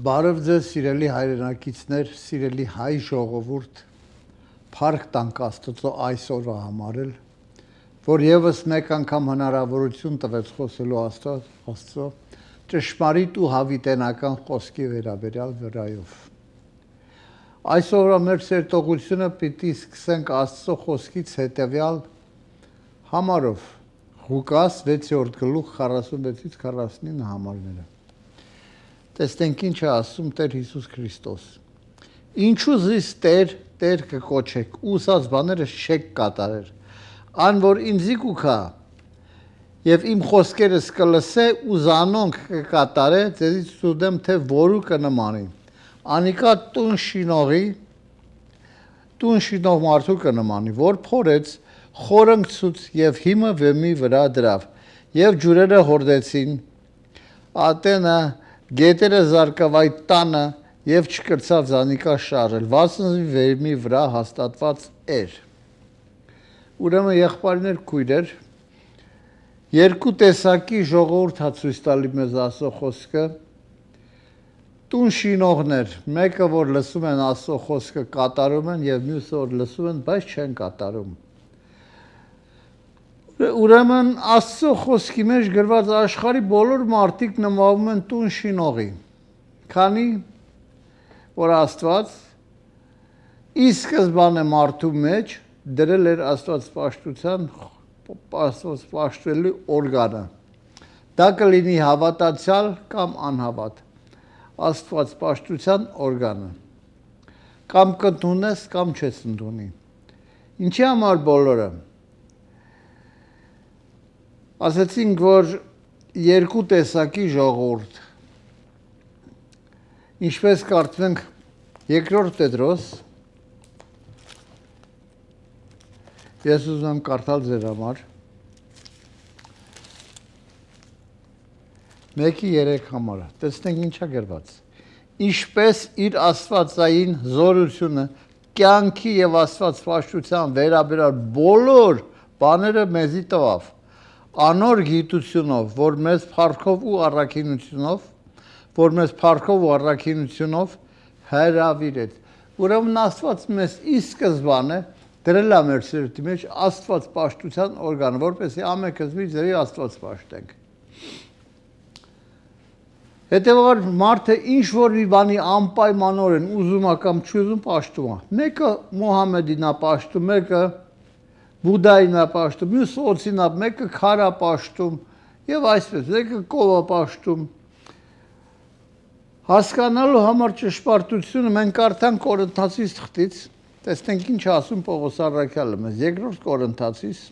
Բարև ձեզ սիրելի հայրենակիցներ, սիրելի հայ ժողովուրդ, փառք տանք Աստծո այսօրվա համարել, որ եւս մեկ անգամ հնարավորություն տվեց խոսելու Աստծո ճշմարիտ ու հավիտենական խոսքի վերաբերյալ վրայով։ Այսօրվա մեր սերտողությունը պիտի սկսենք Աստծո խոսքից հետևյալ համարով, Ղուկաս 6-րդ գլուխ 46-ից 49 համարները։ Տեսնենք ինչ է ասում Տեր Հիսուս Քրիստոս։ Ինչու զիս Տեր, Տեր կկոչեք, ուսած բաները չեք կատարեր, ան որ ինձի կուքա, եւ իմ խոսքերս կլսե ու զանոնք կկատարե, ձեզից ցույցեմ թե որու կնմանի։ Անիկա տուն շինող մարդու կնմանի, որ փորեց, խորընկցուց եւ հիմը վեմի վրա դրավ, եւ ջուրերը հորդեցին, ատենը գետերը զարկավ այդ տանը եւ չկրծավ զանիկա շարել, վասնզի վեմի վրա հաստատված էր։ Ուրեմն եղբայրներ քույրեր, երկու տեսակի ժողովուրդ հա ցույց տալի մեզ Աստծո խոսքը, տուն շինողներ, մեկը որ լսում են Աստծո խոսքը կատարում են եւ մյուսը որ լսում են, բայց չեն կատարում։ Ուրեմն Աստծո խոսքի մեջ գրված աշխարհի բոլոր մարդիկ նմանվում են տուն շինողի, քանի որ Աստված ի սկզբանե մարդու մեջ դրել էր Աստված պաշտվելու օրգանը։ Դա կլինի հավատացյալ կամ անհավատ, Աստված պաշտության օրգանը։ Կամ կընդունես, կամ չես ընդունի։ Ինչի համար բոլորը։ Ասացինք, որ երկու տեսակի ժողովուրդ, ինչպես կարդնենք երկրորդ Պետրոս, ես ուզում եմ կարդալ ձեր համար, 1-3 համարը, տեսնենք ինչա գրված, ինչպես իր աստվածային զորությունը, կյանքի և աստվածպաշտության վերաբերյալ բոլոր բաները մեզի տվավ, անոր գիտությունով, որ մեզ փառքով ու առաքինությունով հրավիրեց։ Ուրեմն Աստված մեզ ի սկզբանե դրել է մեր սրտի մեջ Աստված պաշտության օրգանը, որպեսզի ամենքս մի ձևի Աստված պաշտենք։ Հետևաբար մարդը ինչ որ մի բանի անպայմանորեն ուզում է կամ չուզում պաշտում է։ Մեկը Մուհամեդին է պաշտում, մեկը Բուդդային է պաշտում, մյուսը օծին է, մեկը քար է պաշտում եւ այսպես, մեկը կով է պաշտում։ Հասկանալու համար ճշմարտությունը մենք կարդանք Կորինթացիս թղթից, տեսնենք ինչ ասում Պողոս առաքյալը մեզ, 2-րդ Կորինթացիս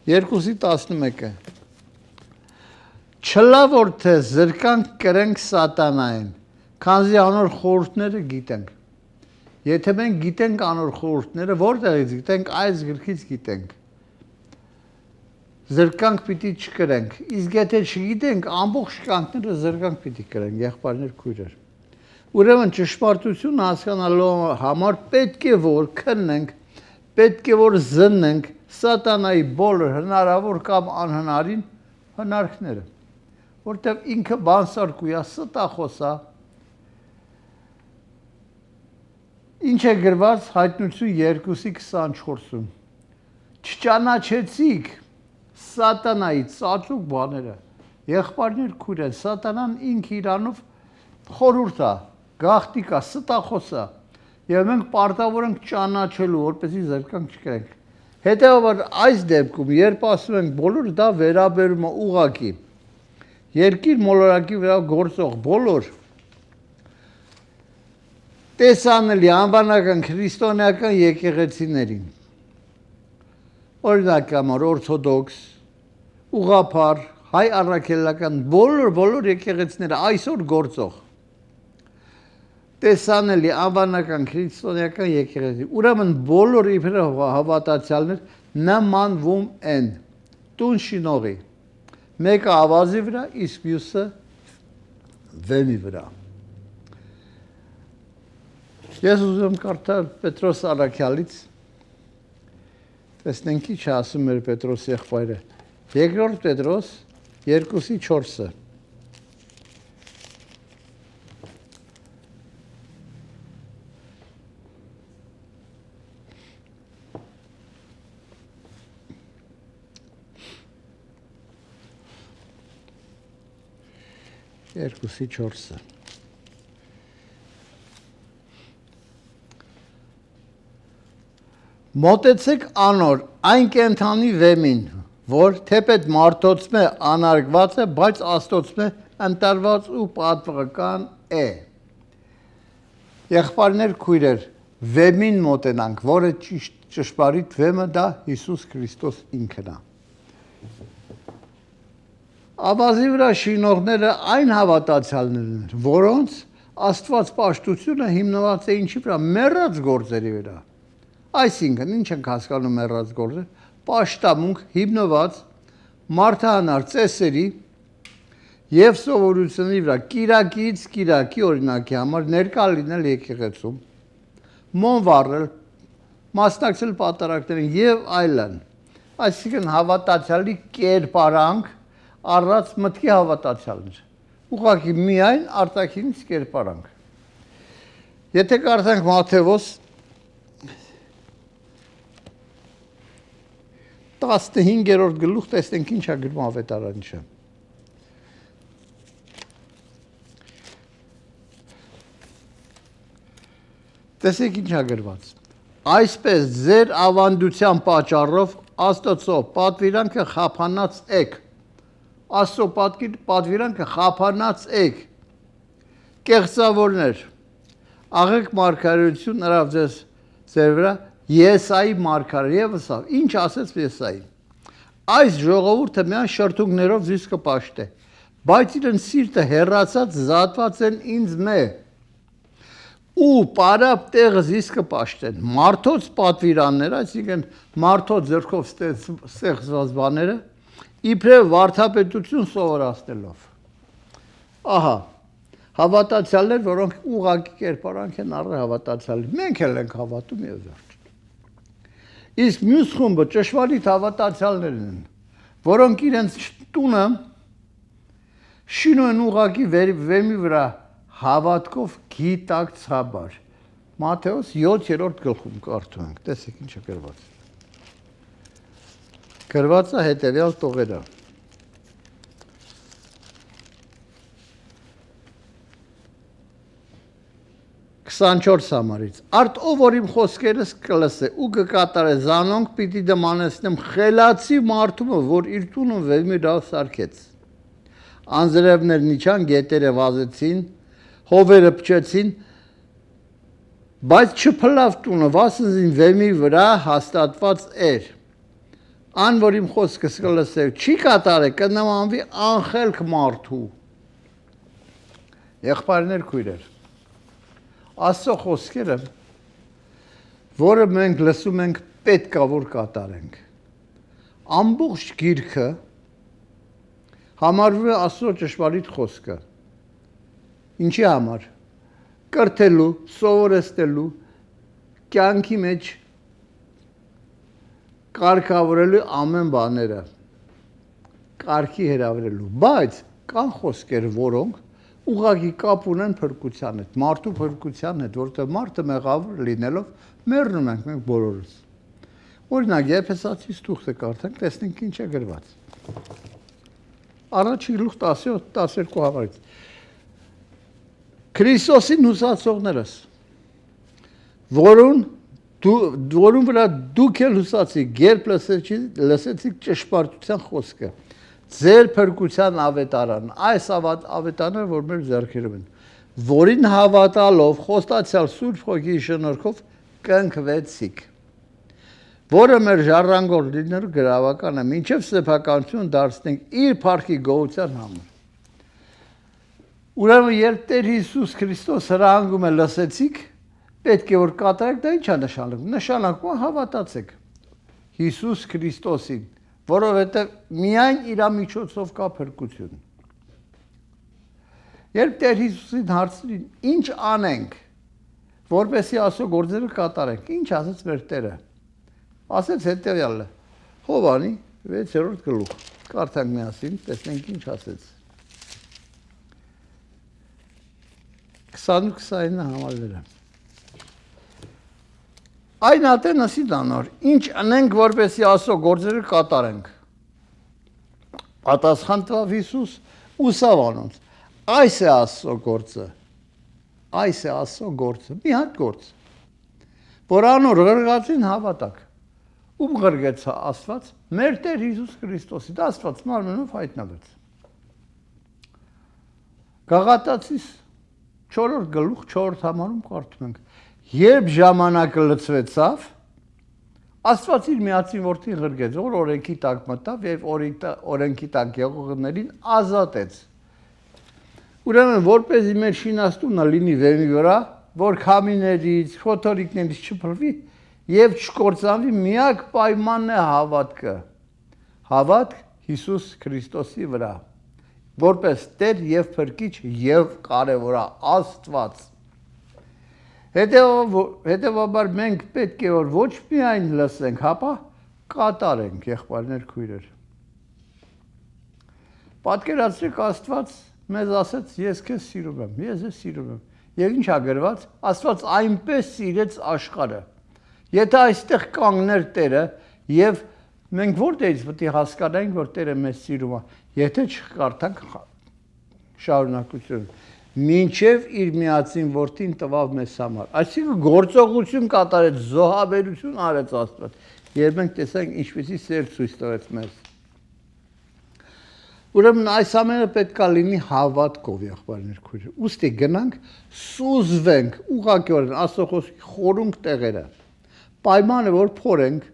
2:11-ը։ Չլա որ թե զրկանք կրենք սատանային, քանզի անոր խորհուրդները գիտենք։ Եթե մենք գիտենք անոր խորհուրդները, որտեղից գիտենք, այս գրքից գիտենք։ Զրկանք պիտի չկրենք, իսկ եթե չգիտենք, ամբողջ կանքները զրկանք պիտի կրենք, եղբայրներ քույրեր։ Ուրեմն ճշմարտությունը հասկանալու համար պետք է որ քննենք, պետք է որ զննենք սատանայի բոլոր հնարավոր կամ անհնարին հնարքները, որտեղ ինքը բանսարկույա, ստախոս է։ Ինչ է գրված հայտնություն 2:24-ում։ Չճանաչեցիք սատանայի ծածուկ բաները։ Եղբայրներ քույրեր, սատանան ինքը իրանով խորհուրդ է, գաղտնիք է, ստախոս է։ Եվ մենք պարտավոր ենք ճանաչելու, որպեսզի զրկանք չկրենք։ Հետևաբար այս դեպքում, երբ ասում ենք բոլոր, դա վերաբերում է ուղղակի երկիր մոլորակի վրա գործող բոլոր տեսանելի անվանական քրիստոնեական եկեղեցիներին, օրինակ համար օրթոդոքս, ուղղափառ, հայ առաքելական բոլոր եկեղեցիները այսօր գործող տեսանելի անվանական քրիստոնեական եկեղեցի, ուրեմն բոլոր իբր հավատացյալներ նմանվում են տուն շինողի, մեկը ավազի վրա, իսկ մյուսը վեմի վրա։ Ես ուզում կարդալ Պետրոս առաքյալից, տեսնենք ինչ ասում էր Պետրոս եղբայրը, 2-րդ Պետրոս 2:4-ը։ 2-ի 4-ը։ Մոտեցեք անոր այն կենթանի վեմին, որ թեպետ մարդոցմե անարգված է, բայց աստոցմե ընտրված ու պատվական է։ Եղբայրներ, քույրեր, վեմին մոտենանք, որը ճշմարիտ վեմը դա Հիսուս Քրիստոս ինքն է։ Ավազի վրա շինողները այն հավատացյալներն են, որոնց Աստված պաշտությունը հիմնված է ինչի վրա, մեռած գործերի վրա։ Այսինքն, ինչ ենք հասկանում մեռած գործը, պաշտամունք հիմնված մարդահանար ծեսերի եւ սովորությունների վրա, կիրակից կիրակի օրինակի համար ներկա լինել եկեղեցում, մոմ վառել, մասնակցել պատարակներին եւ այլն։ Այսինքն հավատացյալի կերպարանք առած մտքի հավատացյալներ։ Ուղղակի միայն արտաքինից կերպարանք։ Եթե կարդանք Մատթեոս 15-րդ գլուխ, տեսնենք ինչ է գրում ավետարանիչը։ Տեսեք ինչ է գրված։ Այսպես ձեր ավանդության պատճառով Աստծո պատվիրանքը խափանած եք։ Աստծո պատվիրանքը խափանած եք։ Կեղծավորներ, աղեք մարգարեություն նրավ ձեր վրա, Եսայի մարգարե եւս ինչ ասեց Եսայի։ Այս ժողովուրդը միայն շրթունքներով զիս կպաշտե, բայց իրեն սիրտը հեռացած զատված են ինձ մե։ Ու պարապ տեղը զիս կպաշտեն։ Մարդոց պատվիրաններ, այսինքն մարդոց ձեռքով ստեղծված բաները, իբրև վարդապետություն սովորացնելով։ Ահա, հավատացյալներ, որոնք ուղղակի կերպարանք են առել հավատացյալի։ Մենք էլ ենք հավատում եւ վերջ։ Իսկ մյուս խումբը ճշմարիտ հավատացյալներն են, որոնք իրենց տունը շինում են ուղղակի վեմի վրա հավատքով գիտակցաբար։ Մատթեոս 7-րդ գլխում կարդում ենք, տեսեք ինչ է գրված։ Գրված է հետևյալ տողերը։ Քսանչորս համարից արդ ով որ իմ խոսքերս կլսե ու կկատարե զանոնք պիտի դմանեցնեմ խելացի մարդումը, որ իր տունը վեմի վրա սարքեց։ Անձրևներն իջան, գետերը վազեցին, հովերը փչեցին, բայց չփլավ տունը, վասնզին վեմի վրա հաստատված էր։ Ան որ իմ խոսքս կլսե չի կատարե, կնմանվի անխելք մարդու։ Եղբայրներ, քույրեր, Աստծո խոսքերը, որը մենք լսում ենք, պետք է որ կատարենք։ Ամբողջ գիրքը համարվում է Աստծո ճշմարիտ խոսքը։ Ինչի համար։ Կրթելու, սովորեցնելու, կյանքի մեջ կարգավորելու ամեն բաները, կարգի հրավիրելու, բայց կան խոսքեր, որոնք ուղղակի կապ ունեն փրկության հետ, մարդու փրկության հետ, որտեղ մարդը մեղավոր լինելով մեռնում ենք մենք բոլորս։ Օրինակ, Եփեսացիս թուղթը կարդանք, տեսնենք ինչ է գրված։ Առաջին գլուխ 10-12 համարից։ Քրիստոսին հուսացողներս, որուն վրա դուք էլ հուսացիք, երբ լսեցիք ճշմարտության խոսքը, ձեր փրկության ավետարան, այս ավետարանը, որ մեր ձեռքերում են, որին հավատալով խոստացյալ Սուրբ Հոգիի շնորհքով կընկվեցիք, որը մեր ժառանգոր լինելու գրավական է, մինչև սեփականություն դարձնենք իր փառքի գոհության համար։ Ուրեմն, երբ Տեր Հիսուս Քրիստոս հրահանգում է լսեցիք, պետք է որ կատարեք, դա ի՞նչ է նշանակում։ Նշանակում է հավատացեք Հիսուս Քրիստոսին, որովհետև միայն իր միջոցով կա փրկություն։ Երբ Տեր Հիսուսին հարցրին, ինչ անենք, որպեսզի Աստծո գործերը կատարենք, ինչ ասեց մեր Տերը։ Ասեց հետևյալը, Հովանի 6-րդ գլուխ, կարդանք միասին, տեսնենք ինչ ասեց։ 20-29 համարները։ Այն ատենասի դանոր, ինչ անենք, որպեսզի Աստծո գործերը կատարենք։ Պատասխան տվավ Հիսուս ուսավ անոնց, Այս է Աստծո գործը։ Այս է Աստծո գործը, մի հատ գործ։ Որ անոր ղրգածին հավատակ։ Ում ղրգեց Աստված, մեր Տեր Հիսուս Քրիստոսի, դա Աստված մարմնով հայտնվեց։ Գաղատացիս 4-րդ գլուխ 4-րդ համարում կարդում ենք. Երբ ժամանակը լցվեցավ, Աստված իր միածին որդին ղրգեց, որ օրենքի տակ մտավ եւ օրենքի տակ եղողներին ազատեց։ Ուրեմն որպեսզի մեր շինաստունը լինի վեմի վրա, որ քամիներից, խոթորիկներից չփրկվի եւ չկործանվի, միակ պայմանն է հավատքը։ Հավատք Հիսուս Քրիստոսի վրա, որպես Տեր եւ Փրկիչ եւ կարեւորա Աստված։ Հետևաբար մենք պետք է որ ոչ միայն լսենք, հապա կատարենք, եղբայրներ, քույրեր։ Պատկերացրեք Աստված մեզ ասեց, ես քեզ սիրում եմ, ես քեզ սիրում եմ։ Եվ ինչ ա գրված, Աստված այնպես սիրեց աշխարհը։ Եթե այստեղ կանգներ Տերը եւ մենք որտեղից պետք է հասկանանք, որ Տերը մեզ սիրում է, եթե չկարդանք շարունակություն, մինչև իր միածին որդին տվավ մեզ համար։ Այսինքն գործողություն կատարեց, զոհաբերություն արեց Աստված։ Երբ մենք տեսանք ինչպեսի սեր ցույց տվեց մեզ։ Ուրեմն այս ամենը պետք է լինի հավատքով, եղբայրներ, քույրեր։ Ուստի գնանք, սուզվենք ուղղակիորեն Աստծո խոսքի խորունկ տեղերը։ Պայմանը որ փորենք,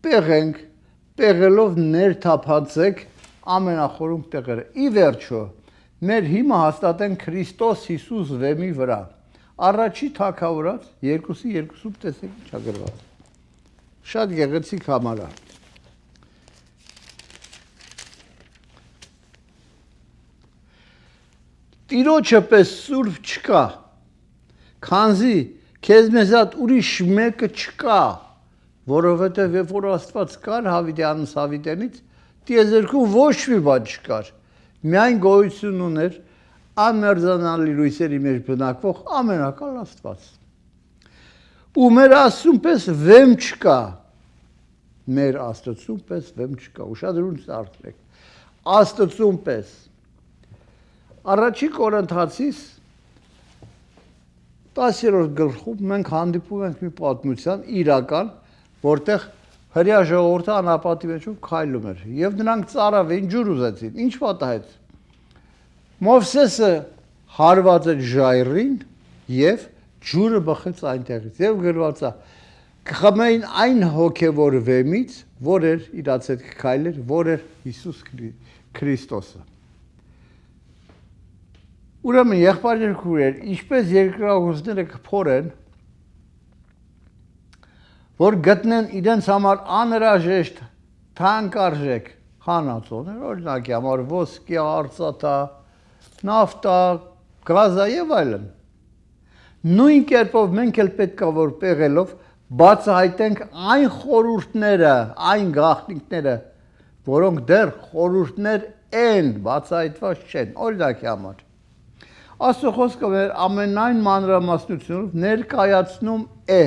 պեղենք, պեղելով ներթափածեք ամենախորունկ տեղերը։ Ի վերջո, մեր հիմա հաստատեն Քրիստոս Հիսուս վեմի վրա։ Առաջի թագավորած 2:2 տեսեք ինչ ա գրված։ Շատ գեղեցիկ համար է։ Տիրոջը պես սուրբ չկա, քանզի քեզ մեզատ ուրիշ մեկը չկա, որովհետև երբ որ Աստված կար Հավիտյանից Հավիտենից, տիեզերքում ոչ մի բան չկար, միայն գոյություն ուներ անմերձանալի լույսերի մեջ բնակվող ամենակալ Աստված։ Ու մեր Աստծուն պես վեմ չկա, մեր Աստծուն պես վեմ չկա, ուշադրություն դարձրեք, Աստծուն պես։ Առաջի Կորինթացիս 10-րդ գլխում մենք հանդիպում ենք մի պատմության իրական, որտեղ հրեա ժողովուրդը անապատի մեջով քայլում էր եւ նրանք ծարավին ջուր ուզեցին։ Ինչ պատահեց։ Մովսեսը հարված էր ժայռին եւ ջուրը բխեց այնտեղից եւ գրված է կխմեին այն հոգեվոր վեմից, որ էր իրաց հետ քայլեր, որ էր Հիսուս Քրիստոսը։ Ուրեմն եղբայրներ քույրեր, ինչպես երկրագործները կփորեն, որ գտնեն իրենց համար անհրաժեշտ թանկարժեք խանածոներ, օրինակի համար ոսկի, արծաթա, նավթա, գազա եւ այլն։ Նույն կերպով մենք էլ պետք է որ պեղելով բացահայտենք այն խորհուրդները, այն գաղտնիքները, որոնք դեռ խորհուրդներ են, բացահայտված չեն, օրինակի համար։ Աստծո խոսքը մեր ամենայն մանրամասնությունով ներկայացնում է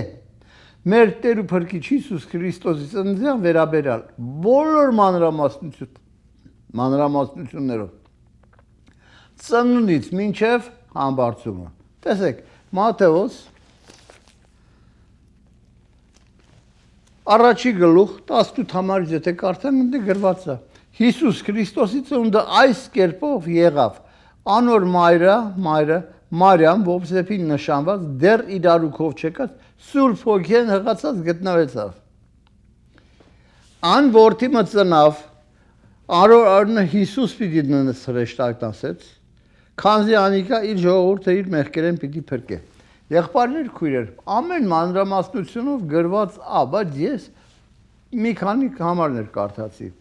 մեր Տեր ու Փրկիչ Հիսուս Քրիստոսի ծննդյան վերաբերյալ բոլոր մանրամասնություններով ծնունդից մինչև համբարձումը։ Տեսեք, Մատթեոս առաջի գլուխ 18 համարից եթե կարդանք, ընդ գրված է Հիսուս Քրիստոսի ծնունդը այս կերպով եղավ։ Անոր մայրը Մարիամ Ովսեփին նշանված դեռ իրարուքով չեկած Սուրբ Հոգին հղացած գտնվեցավ։ Ան որդի մծնավ արորը Հիսուս պիտի ննս հրեշտակ տասեց, քանզի անիկա իր ժողովուրդը իր մեղքերեն պիտի փրկե։ Եղբայրներ քույրեր, ամեն մանրամասնությունով գրված ա, բայց ես մի քանի համարներ կարդացի։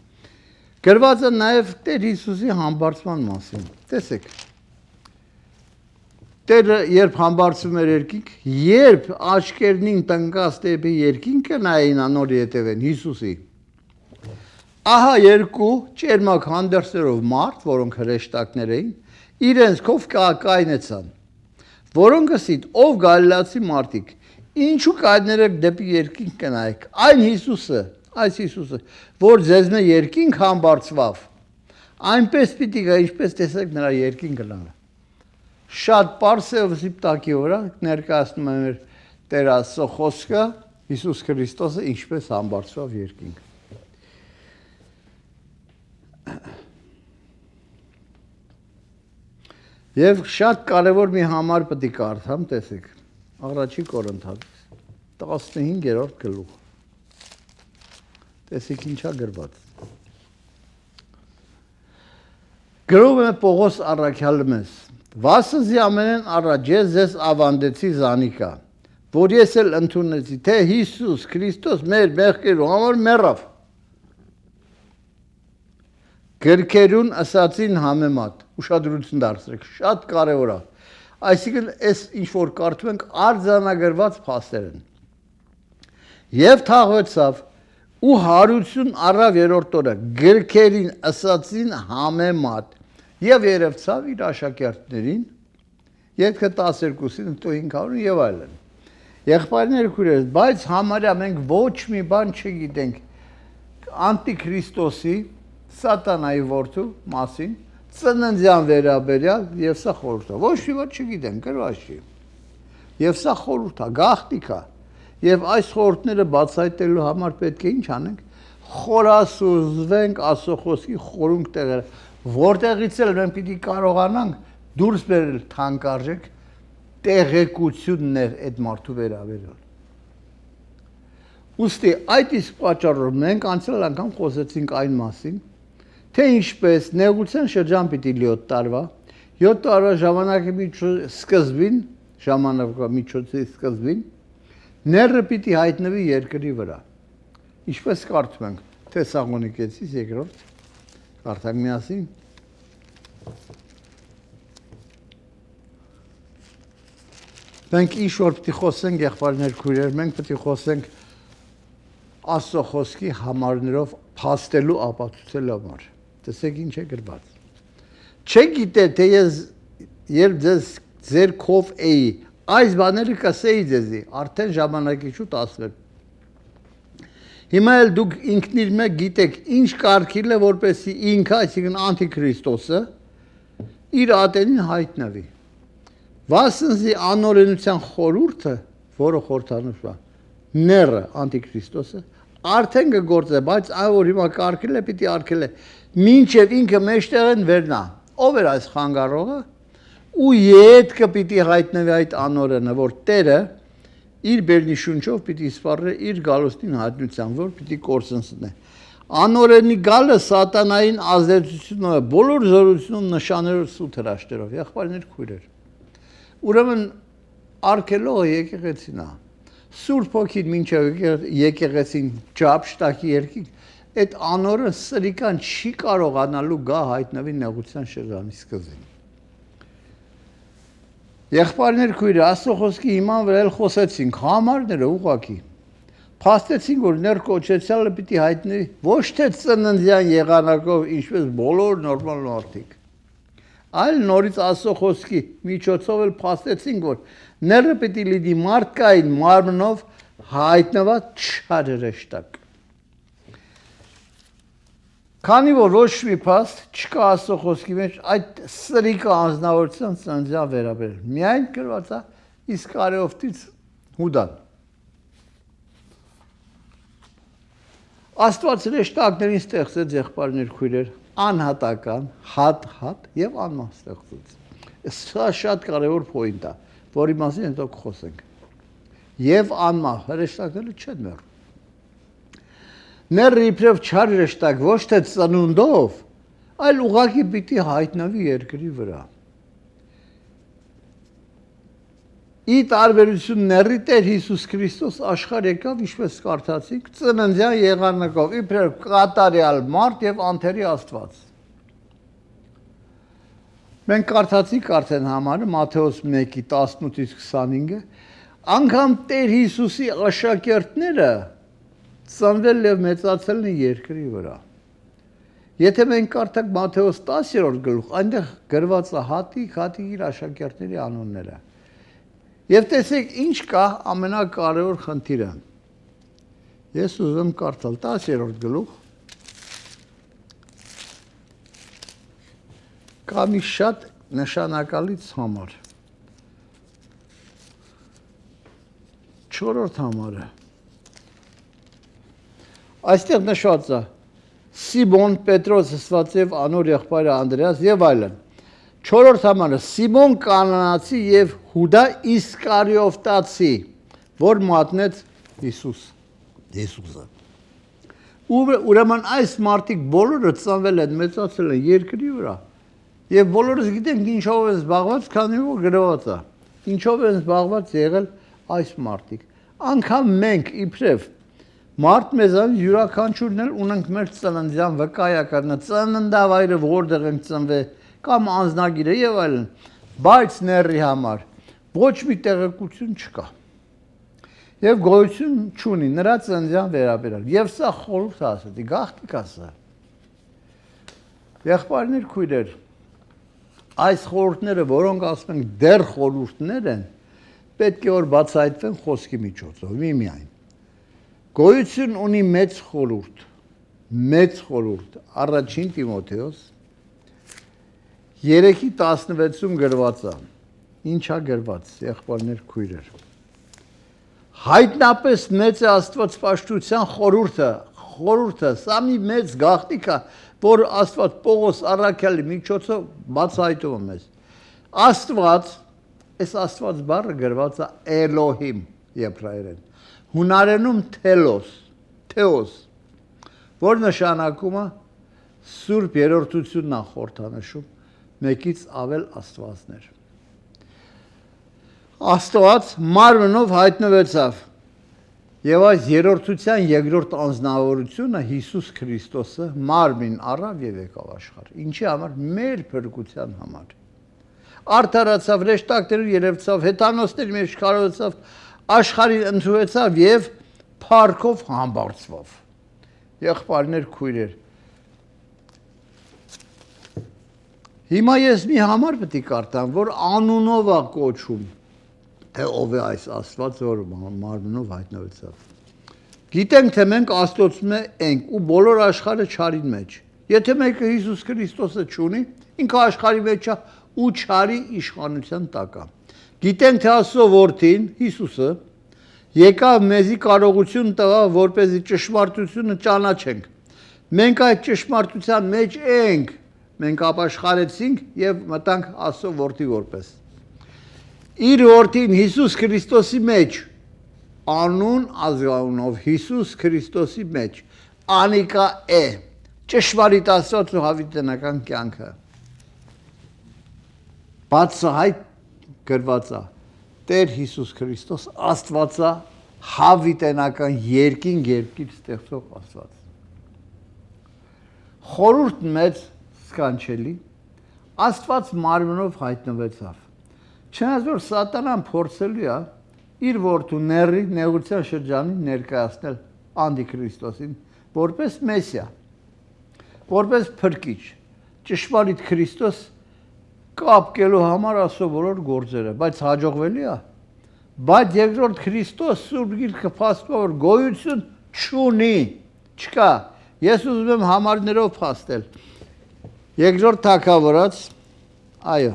Գրված է նաև Տեր Հիսուսի համբարձման մասին։ Տեսեք։ Տերը երբ համբարձում էր երկինք, երբ աչքերնին տնկած դեպի երկինքը նային անոր ետևեն Հիսուսի։ Ահա երկու ճերմակ հանդերձերով մարդ, որոնք հրեշտակներ էին, իրենց քով կայնեցան, որոնք ասին, ով գալիլացի մարդիկ, ինչու կայներեք դեպի երկինք կնայեք, այն Հիսուսը, այս Հիսուսը, որ ձեզ մե երկինք համբարձվավ, այնպես պիտի գա, ինչպես տեսեք նրա երկինքը լանը։ Շատ պարզ է վսիպտակի վրա ներկայացնում է մեր Տեր Աստծո խոսքը Հիսուս Քրիստոսը ինչպես համբարձվավ երկինք։ Եվ շատ կարևոր մի համար պետք է կարդամ, տեսեք, առաջի Կորինթացիս 15-րդ գլուխ։ Տեսեք ինչա գրված։ Գրում է Պողոս առաքյալը մեզ. «Վասնզի ամենեն առաջ ես ձեզ ավանդեցի զանիկա, որ ես էլ ընդունեցի, թե Հիսուս Քրիստոս մեր մեղքերու համար մեռավ։ Գրքերուն ասացին համեմատ», ուշադրություն դարձրեք, շատ կարևոր է։ Այսինքն այս ինչ որ կարդում ենք արձանագրված փաստեր են։ Եվ թաղվեցավ ու հարություն առավ երրորդ օրը գրքերին ասացին համեմատ եւ երևցավ իր աշակերտներին ետքը 12-ին հետո 500 եւ այլն։ Եղբայրներ քույրեր, բայց համարյա մենք ոչ մի բան չգիտենք անտիքրիստոսի սատանայի որդու մասին, ծննդյան վերաբերյալ եւ սա խորհուրդ է։ Ոչ մի բան չգիտենք, գրված չի։ Եվ սա խորհուրդ է, գաղտնիք է։ Եվ այս խորհուրդները բացահայտելու համար պետք է ինչ անենք։ Խորասուզվենք Աստծո խոսքի խորունկ տեղերը, որտեղից էլ մենք պիտի կարողանանք դուրս բերել թանկարժեք տեղեկություններ այդ մարդու վերաբերյալ։ Ուստի այդ իսկ պատճառով մենք անցյալ անգամ խոսեցինք այն մասին, թե ինչպես նեղության շրջան պիտի 7 տարվա, 7 տարվա ժամանակի սկզբին, ժամանակամիջոցի սկզբին, ները պիտի հայտնվի երկրի վրա։ Ինչպես կարդում ենք Թեսաղոնիկեցիս 2-րդ, կարդանք միասին։ Մենք ինչ որ պիտի խոսենք եղբայրներ քույրեր, մենք պիտի խոսենք Աստծո խոսքի համարներով փաստելու ապացուցելու համար։ Տեսեք ինչ է գրված։ Չգիտե թե ես երբ ձեր քով էի, այս բաները կասեի ձեզի, արդեն ժամանակի շուտ ասվել։ Հիմա էլ դուք ինքնիր մեկ գիտեք ինչ կարգիլ է, որպեսզի ինքը, այսինքն անտիքրիստոսը, իր ատենին հայտնվի։ Վասնզի անօրենության խորհուրդը, որը խորհրդանշվում է, ները անտիքրիստոսը, արդեն կգործե, բայց այն որ հիմա կարգիլ է, պիտի արգել է, մինչև ինքը մեջտեղ են վերնա։ Ով էր այս խանգարողը, ու ետքը պիտի հայտնվի այդ անօրենը, որ Տերը իր բերնի շունչով պիտի սպառե իր գալուստին հայտնության, որ պիտի կորսնցնե։ Անօրենի գալը սատանային ազդեցությունով է, բոլոր զորությունում նշաններով սուտ հրաշքներով, եղբայրներ քույրեր։ Ուրեմն արգելողը եկեղեցին է։ Սուրբ Հոգին մինչև եկեղեցին ճապշտակի երկինք, այդ անօրեն սրիկան չի կարողանալու գա հայտնվի նեղության շրջանի սկզբին։ Եղբայրներ քույրեր, Աստծո խոսքի հիման վրա էլ խոսեցինք, համարները ուղղակի։ Փաստեցինք, որ ներկոչեցյալը պիտի հայտնվի ոչ թե ծննդյան եղանակով, ինչպես բոլոր նորմալ մարդիկ, այլ նորից Աստծո խոսքի միջոցով էլ փաստեցինք, որ ները պիտի լինի մարդկային մարմնով հայտնված չհրեշտակ։ Քանի որ ոչ մի փաստ չկա Աստծո խոսքի մեջ այդ սրիկը անձնավորության ծննդյան վերաբերել։ Միայն գրված է Իսկարիովտից Հուդան։ Աստված հրեշտակներին ստեղծեց եղբայրներ քույրեր, անհատական, հատ եւ անմահ ստեղծեց։ Սա շատ կարևոր պոինտ է, որի մասին հետո կխոսենք։ Եվ անմահ հրեշտակները չեն մեռում։ Ները իբրև չար հրեշտակ ոչ թե ծնունդով, այլ ուղղակի պիտի հայտնվի երկրի վրա։ Ի տարբերություն ների Տեր Հիսուս Քրիստոս աշխարհ եկավ, ինչպես կարդացինք, ծննդյան եղանակով, իբրև կատարյալ մարդ եւ անթերի Աստված։ Մենք կարդացինք արդեն համարը Մատթեոս 1:18-ից 25-ը, անգամ Տեր Հիսուսի աշակերտները ծնվել եւ մեծացել են երկրի վրա։ Եթե մենք կարդանք Մատթեոս 10-րդ գլուխ, այնտեղ գրված է հատիկ իր աշակերտների անունները։ Եվ տեսեք ինչ կա ամենակարևոր խնդիրը։ Ես ուզում կարդալ 10-րդ գլուխ։ Կա մի շատ նշանակալից համար։ 4-րդ համարը։ Այստեղ նշված է Սիմոն, Պետրոս, Հսվածև, անոր եղբայրը Անդրեաս եւ այլն։ 4-րդ համարը Սիմոն կանանացի եւ Հուդա Իսկարիովտացի, որ մատնեց Հիսուսը։ Ուրեմն այս մարդիկ բոլորը ծնվել են, մեծացել են երկրի վրա։ Եվ բոլորս գիտենք ինչով են զբաղված, քանի որ գրված է։ Ինչով են զբաղված եղել այս մարդիկ։ Անկամ մենք իբրև մարդ մեզանից յուրաքանչյուրն էլ ունենք մեր ծննդյան վկայականը, ծննդավայրը որտեղ ենք ծնվել, կամ անձնագիրը եւ այլն, բայց ների համար ոչ մի տեղեկություն չկա։ Եվ գոյություն չունի նրա ծննդյան վերաբերյալ։ Եվ սա խորհուրդ ասեցի, գաղտնիք ասա։ Եղբայրներ, քույրեր, այս խորհուրդները, որոնք ասում ենք դեռ խորհուրդներ են, պետք է որ բացահայտվեն խոսքի միջոցով, միմիայն։ Գոյություն ունի մեծ խորհուրդ, առաջին Տիմոթեոս 3:16-ում գրված է։ Ինչա գրված, եղբայրներ, քույրեր։ Հայտնապես մեծ է Աստված պաշտության խորհուրդը, սա մի մեծ գաղտնիք է, որ Աստված Պողոս առաքյալի միջոցով բացահայտում է մեզ։ Աստված, այս Աստված բառը գրված է Էլոհիմ եբրայերեն, հունարենում թեոս, որ նշանակում է Սուրբ երրորդությունն է խորհրդանշում, մեկից ավել Աստվածներ։ Աստված մարմնով հայտնվեցավ եւ այս երրորդության երկրորդ անձնավորությունը Հիսուս Քրիստոսը մարմին առավ եւ եկավ աշխարհ։ Ինչի համար? Մեր փրկության համար։ Արդարացավ, ռեշտակներով երևցավ, հեթանոսների մեջ կարողացավ, աշխարհին ընդունվեցավ եւ փառքով համբարձվավ։ Եղբայրներ, քույրեր, հիմա ես մի համար պետք է կարդամ, որ անունով է կոչում, թե ով է այս Աստված, որ մարմնով հայտնվեցավ։ Գիտենք, թե մենք Աստծո ենք ու բոլոր աշխարհը չարին մեջ։ Եթե մեկը Հիսուս Քրիստոսը չունի, ինքը աշխարհի մեջ է ու չարի իշխանության տակ է։ Գիտենք, թե Աստծո որդին Հիսուսը եկավ մեզի կարողություն տվավ, որպեսզի ճշմարտությունը ճանաչենք։ Մենք այդ ճշմարտության մեջ ենք, մենք ապաշխարեցինք եւ մտանք Աստծո որդի որպես։ Իր որդին Հիսուս Քրիստոսի մեջ, անուն ազգանունով Հիսուս Քրիստոսի մեջ, անիկա է, ճշմարիտ Աստված ու հավիտենական կյանքը։ Բացահայտ գրված է Տեր Հիսուս Քրիստոս Աստվածա հավիտենական երկիր ստեղծող Աստված։ Խորհուրդ մեծ սքանչելի, Աստված մարմնով հայտնվեցավ։ Չնայած որ սատանան փորձելու է իր որդու նեղության շրջանին ներկայացնել Անդիքրիստոսին որպես Մեսիա, որպես փրկիչ, ճշմարիտ Քրիստոս կապկելու համար Աստծո բոլոր գործերը, բայց հաջողվելի է։ Բայց երկրորդ Քրիստոս Սուրբ Գիրքը փաստում է, որ գոյություն չունի, չկա։ Ես ուզում եմ համարներով փաստել։ Երկրորդ Թագավորաց, այո,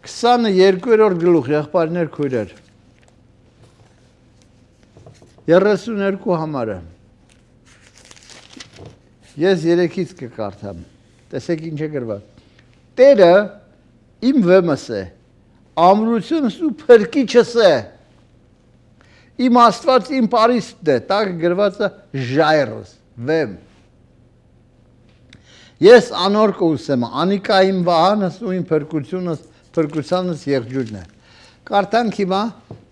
22-րդ գլուխ, եղբայրներ, քույրեր, 32 համարը։ Ես 3-ից կկարդամ։ Տեսեք ինչ է գրված։ Տերը իմ վեմս է, ամրությունս ու փրկիչս է։ Իմ Աստված իմ պարիսպն է, տակ գրված է ժայռս, վեմ։ Ես անոր կուսեմ, անիկա իմ վահանս ու իմ փրկությանս եղջյուրն է։ Կարդանք հիմա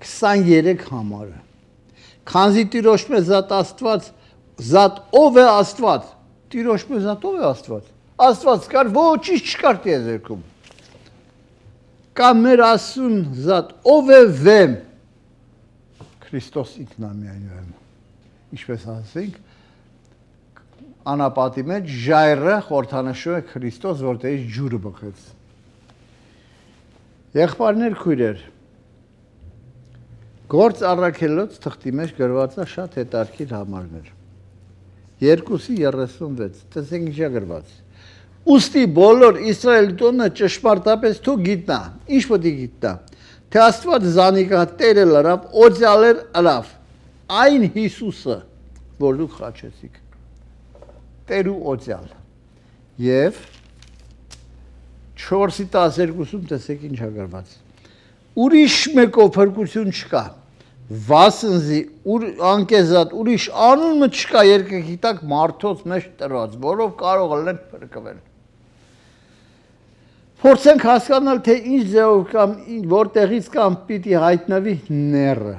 23 համարը։ Քանզի Տիրոջ մեզ զատ Աստված, զատ ով է Աստված։ Տիրոջ մեզ զատ ով է Աստված։ Աստված կար, ոչինչ չկար տիեզերքում։ Կամ մեր ասուն զատ ով է վեմ։ Քրիստոս ինքն է միայն վեմ։ Ինչպես ասենք, անապատի մեջ ժայռը խորհրդանշում է Քրիստոս, որտեղից ջուրը բխեց։ Եղբայրներ, քույրեր, Գործ առաքելոց թղթի մեջ գրված է շատ հետաքրքիր համարներ։ 2:36, տեսեք ինչա գրված։ Ուստի բոլոր Իսրայելի տոնը ճշմարտապես դու գիտնա, ինչ պետք է գիտնա, թե Աստված զանիկա Տերը լրավ, օծյալեր լավ, այն Հիսուսը, որ դուք խաչեցիք, Տերու օծյալ, և 4:12-ում տեսեք ինչ ագրված, ուրիշ մեկով փրկություն չկա, վասնզի անկեզատ ուրիշ անունը չկա երկրի տակ մարդոց մեջ տրված, որով կարող ենք փրկվել։ Փորձենք հասկանալ, թե ինչ ձևով կամ որտեղից կամ պիտի հայտնվի ները։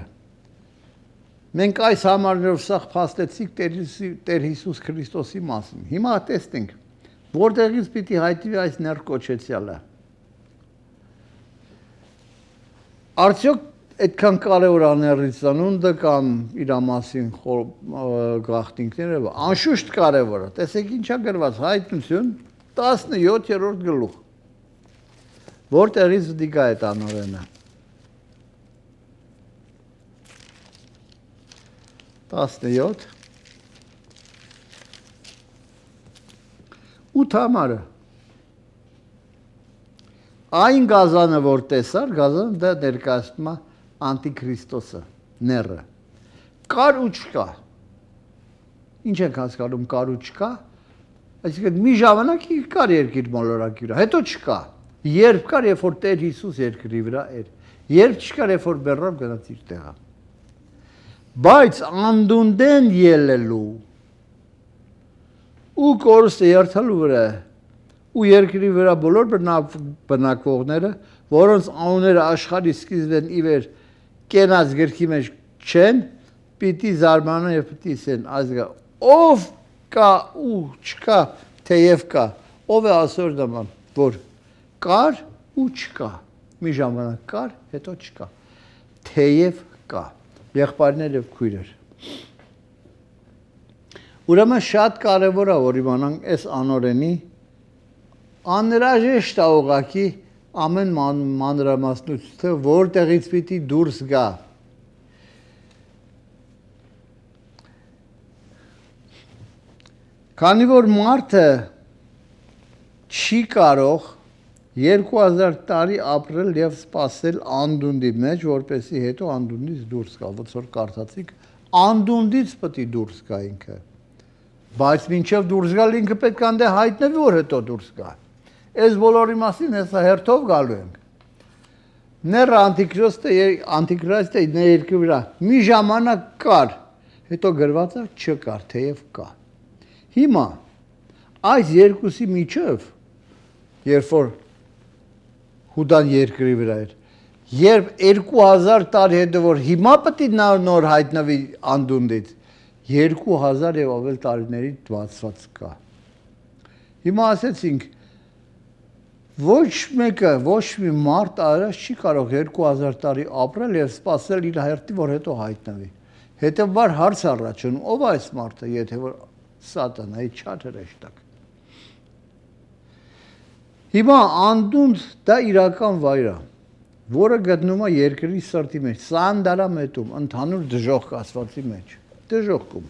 Մենք այս համարներով սաղ փաստեցինք Տեր Հիսուս Քրիստոսի մասին։ Հիմա տեսնենք, որտեղից պիտի հայտնվի այս ներ կոչեցյալը։ Արդյոք այդքան կարևոր աներից ծնունդը կամ իր մասին գաղտնիքները, անշուշտ կարևոր է։ Տեսեք ինչա գրված հայտնություն 17-րդ գլուխ։ Որտեղից դիգա այդ անորենը։ 17 8 համարը։ Այն գազանը, որ տեսար, գազանը դա ներկայացնում է անտիքրիստոսը, ները։ Կար ու չկա։ Ինչ ենք հասկանում կար ու չկա։ Այսինքն մի ժամանակ կար երկիր մոլորակի վրա, հետո չկա։ Երբ կար, երբ որ Տեր Հիսուս երկրի վրա էր, երբ չկար, երբ որ բեռավ գնաց իր տեղը։ Բայց անդունդեն ելելու ու կորստը երթալու վրա ու երկրի վրա բոլոր բնակվողները, որոնց անունները աշխարհի սկիզբեն ի վեր կենաց գրքի մեջ չեն, պիտի զարմանան եւ պիտի ասեն ազգա ով կա ու չկա, թեև կա, ով է ասոր նման, որ կար ու չկա, մի ժամանակ կար, հետո չկա, թեև կա, եղբայրներ եւ քույրեր։ Ուրեմն շատ կարևոր է, որ իմանանք այս անօրենի անհրաժեշտ է ուղղակի ամեն մանրամասնությունը, որտեղից պիտի դուրս գա։ Քանի որ մարդը չի կարող 2000 տարի ապրել եւ սպասել անդունդի մեջ, որպեսզի հետո անդունդից դուրս գա, ոնց որ կարդացիք, անդունդից պետք է դուրս գա ինքը։ Բայց մինչև դուրս գալ ինքը պետք է անդե հայտնվի, որ հետո դուրս գա։ Այս բոլորի մասին հեսա հերթով գալու ենք։ Ներ անտիքրիստը ներկի վրա մի ժամանակ կար, հետո գրված է չկար, թեև կա։ Հիմա այս երկուսի միջև, երբ որ Հուդան երկրի վրա էր, երբ 2000 տարի հետո որ հիմա պետք է նոր հայտնվի անդունդից, 2000 եւ ավել տարիների դվածված կա։ Հիմա ասեցինք, ոչ մեկը, ոչ մի մարդ արած չի կարող 2000 տարի ապրել եւ սպասել իր հերթի, որ հետո հայտնվի։ Հետեւաբար հարց առաջանում, ով է այս մարդը, եթե որ սատանայի չար հրեշտակ։ Հիմա անդունդ դա իրական վայր է, որը գտնում է երկրի սրտի մեջ, սանդարամետում, ընդհանուր դժոխք ասվածի մեջ, դժոխքում։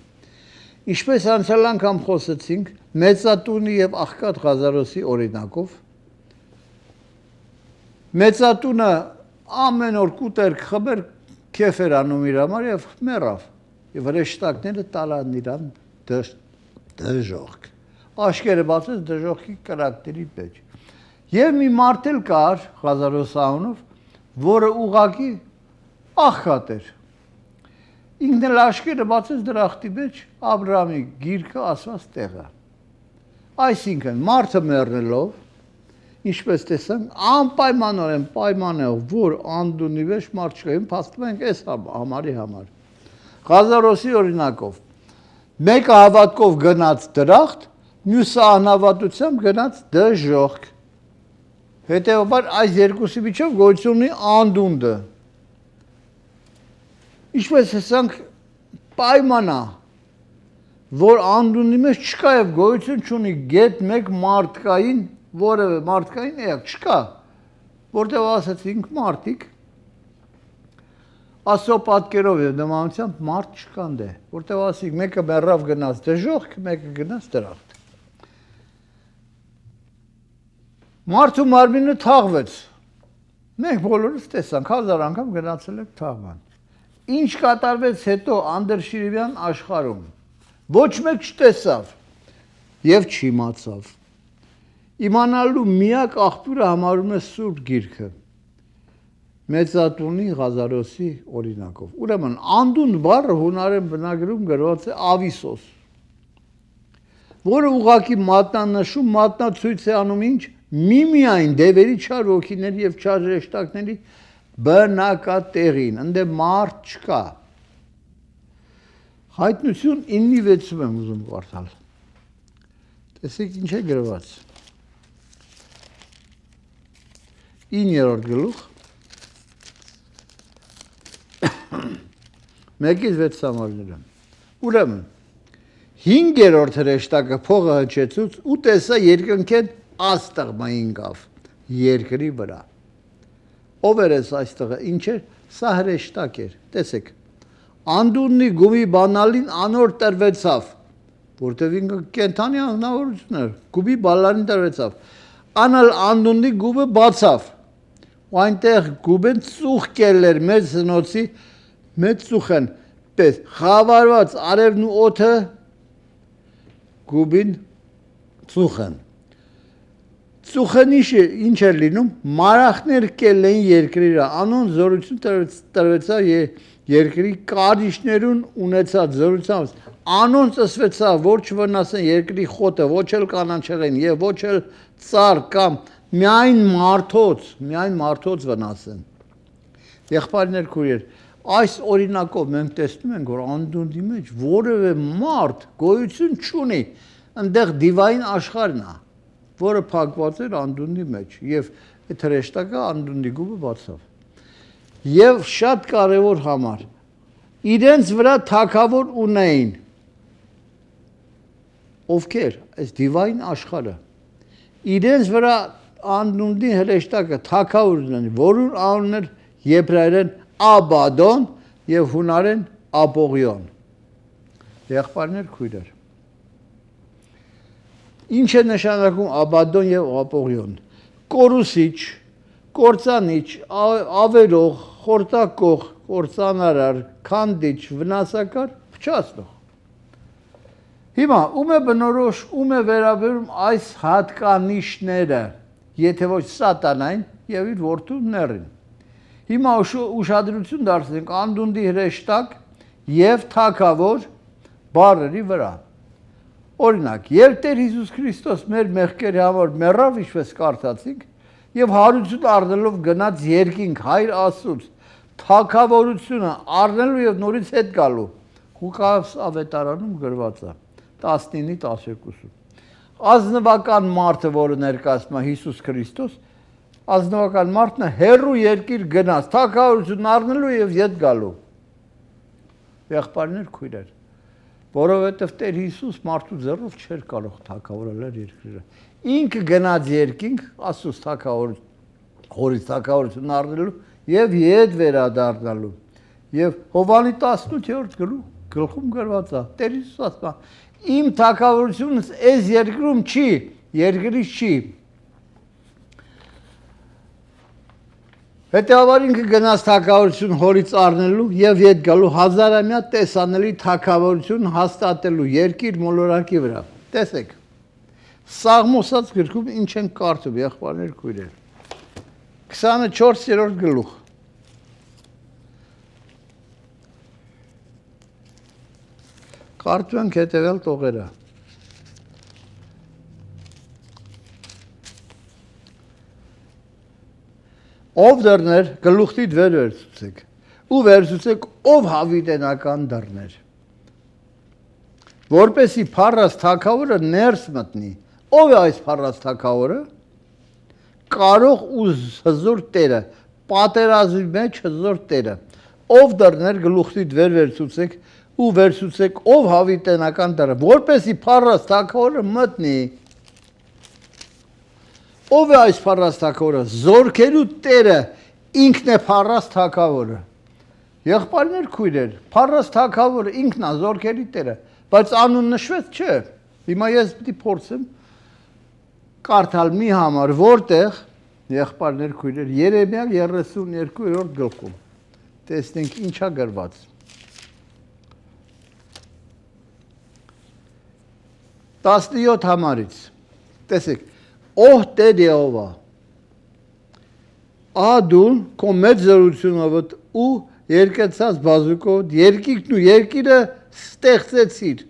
Ինչպես անցյալ անգամ խոսեցինք, մեծատունի եւ աղքատ Ղազարոսի օրինակով, մեծատունը ամեն օր կուտեր խմեր քեֆ էր անում իր համար եւ մեռավ, եւ հրեշտակները տալան իրան դժոխք։ Աշկերը բացեց դժոխքի կրակների մեջ։ Եվ մի մարդ էլ կար Ղազարոս անունով, որը ուղակի աղքատ էր։ Ինքն էլ աշկերը բացեց դրախտի մեջ Աբրահամի գիրքը ասված տեղը։ Այսինքն մարդը մեռնելով, ինչպես տեսանք, անպայմանորեն պայմանով, որ անդունի վեճ մարդ չկա, փաստում ենք այս համարի համար։ Ղազարոսի օրինակով, մեկը հավատքով գնաց դրախտ, մյուսը անհավատությամբ գնաց դժոխք։ Հետևաբար այս երկուսի միջև գոյություն ունի անդունդը։ Ինչպես ասենք պայմանա, որ անդունդի մեջ չկա եւ գոյություն չունի գետ մեկ մարդկային, որևէ մարդկային էակ չկա, որտեղ ասացինք մարդիկ Աստծո պատկերով եւ նմանությամբ մարդ չկան դե, որտեղ ասիկ մեկը մեռավ գնաց դժոխք, մեկը գնաց դրախտ։ Մարդու մարմինը թաղվեց։ Մենք բոլորս տեսանք, 1000 անգամ գնացել եք թաղման։ Ինչ կատարվեց հետո անդրշիրիմյան աշխարհում։ Ոչ մեկ չտեսավ եւ չիմացավ։ Իմանալու միակ աղբյուրը համարում է Սուրբ Գիրքը։ Մեծատունի Ղազարոսի օրինակով։ Ուրեմն անդուն բառը հունարեն բնագրում գրված է ավիսոս, որը ուղղակի մատնանշում, մատնացույց է անում ինչ միմիայն դևերի չար ոգիների եւ չար հրեշտակների բնակատեղին, ընդ մարդ չկա։ Հայտնություն 9:6 եմ ուզում կարդալ։ Տեսեք ինչ է գրված։ 9-րդ գլուխ 1-6 համարները։ Ուրեմն 5-րդ հրեշտակը փողը հնչեցուց ու տեսա երկնքեն աստղմային գավ երկրի վրա։ Ով էր այստեղը, ինչ էր, սա հրեշտակ էր, տեսեք, անդուննի գումի բանալին անոր տրվեցավ, որտև ինքը կենթանի անձնավորություն էր, գումի բանալին տրվեցավ, անալ անդուննի գումը բացավ, ու այնտեղ գումեն ծուխ կելեր մեծ սնոցի, մեծ ծուխ են, պես խավարված արևն ու օդը գումին ծուխ են։ Ծուխն ինչ էր լինում, մարախներ կել էին երկրիրա, անոն զորություն տրվեցավ երկրի կարիչներուն ունեցած զորությամբ, անոն ծսվեցավ, որ չվնասեն երկրի խոտը, ոչ էլ կանանչեղեն և ոչ էլ ծար կամ միայն մարդոց վնասեն։ Եղբայրներ քույրեր, այս օրինակով մենք տեսնում ենք, որ անդունդի մեջ որևէ մարդ գոյություն չունի, ընդեղ դիվային աշխարհն է, որը փակված էր անդունդի մեջ, եւ այդ հրեշտակը անդունդի գուբը բացավ։ Եվ շատ կարևոր համար, իրենց վրա թագավոր ունեին, ովքեր, այս դիվային աշխարհը, իրենց վրա անդունդի հրեշտակը թագավոր ունեն, որուն անունն էր եբրայերեն Աբադոն եւ հունարեն Ապողիոն։ Եղբայրներ քույրեր։ Ինչ է նշանակում Աբադոն եւ Ապողիոն։ Կորուսիչ, կործանիչ, ավերող, խորտակող, կործանարար, քանդիչ, վնասակար, փչացնող։ Հիմա ում է բնորոշ, ում է վերաբերում այս հատկանիշները, եթե ոչ սատանային եւ իր որդու ներին։ Հիմա ուշադրություն դարձնենք անդունդի հրեշտակ եւ թագավոր բառերի վրա։ Օրինակ, երբ Տեր Հիսուս Քրիստոս մեր մեղքերի համար մեռավ, ինչպես կարդացինք, եւ հարություն առնելով գնաց երկինք Հայր Աստծուց, թագավորությունը առնելու եւ նորից հետ գալու։ Ղուկաս ավետարանում գրված է 19:12-ում։ Ազնվական մարդը, որը ներկայացնում է Հիսուս Քրիստոս, ազնվական մարդն է հեռու երկիր գնաց, թագավորություն առնելու եւ ետ գալու։ Եղբայրներ քույրեր, որովհետեւ Տեր Հիսուս մարդու ձեռով չէր կարող թագավորել երկիրը։ Ինքը գնաց երկինք, Աստծո թագավորից թագավորություն առնելու եւ ետ վերադառնալու։ Եվ Հովհաննես 18-րդ գլխում գրված է, Տեր Հիսուս ասում է. Իմ թագավորությունս այս երկրում չի, երկրից չի։ Հետևաբար ինքը գնաց թագավորություն հորից առնելու եւ ետ գալու հազարամյա տեսանելի թագավորություն հաստատելու երկիր մոլորակի վրա։ Տեսեք։ Սաղմոսած գրքում ինչ են կարդում, եղբայրներ քույրեր։ 24-րդ գլուխ։ Կարդում ենք հետևյալ տողերը։ Ով դռներ, գլուխտիդ վերցուցեք, ու վերցուցեք ով հավիտենական դռներ, որպեսի փառած թագավորը ներս մտնի։ Ով է այս փառած թագավորը? Կարող ու հզոր Տերը, պատերազմի մեջ հզոր Տերը։ Ով դռներ, գլուխտիդ վերցուցեք, ու վերցուցեք ով հավիտենական դռը, որպեսի փառած թագավորը մտնի։ Ով է այս փառած թագավորը? Զորքերու Տերը, ինքն է փառած թագավորը։ Եղբայրներ քույրեր, փառած թագավորը ինքն է զորքերի Տերը, բայց անուն նշվեց չէ։ Հիմա ես պիտի փորձեմ կարդալ մի համար, որտեղ եղբայրներ քույրեր Երեմիա 32-րդ գլխում։ Տեսնենք ինչա գրված։ Տասնյոթ համարից։ Տեսեք, ով Տեր Եհովա, ադուն քո մեծ զորությունով ու երկեցած բազուկով երկիրն ու երկիրը ստեղծեցիր։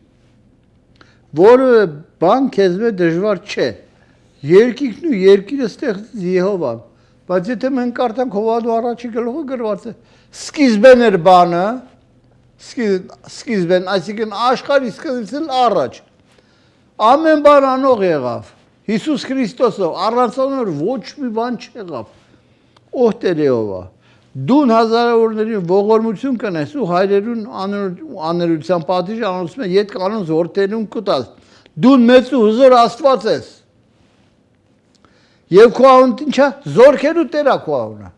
Որևէ բան քեզ մե դժվար չէ։ Երկիրն ու երկիրը ստեղծեց Եհովան։ Բայց եթե մենք կարդանք Հովհաննես առաջի գլուխը գրված է, սկիզբեն էր բանը, սկիզբեն, այսինքն աշխարհի սկզբից առաջ։ Ամեն բան անող եղավ։ Հիսուս Քրիստոսով առանց անոր ոչ մի բան չեղավ։ Ով Տեր Եհովա, դու հազարավորներին ողորմություն կնես ու հայրերուն աներության պատիժ անոնցում ետ կանոնց որդերուն կտաս։ Դու մեծ ու հզոր Աստված ես։ Եվ քո անունը ինչա զորքերու Տերա քո անունը։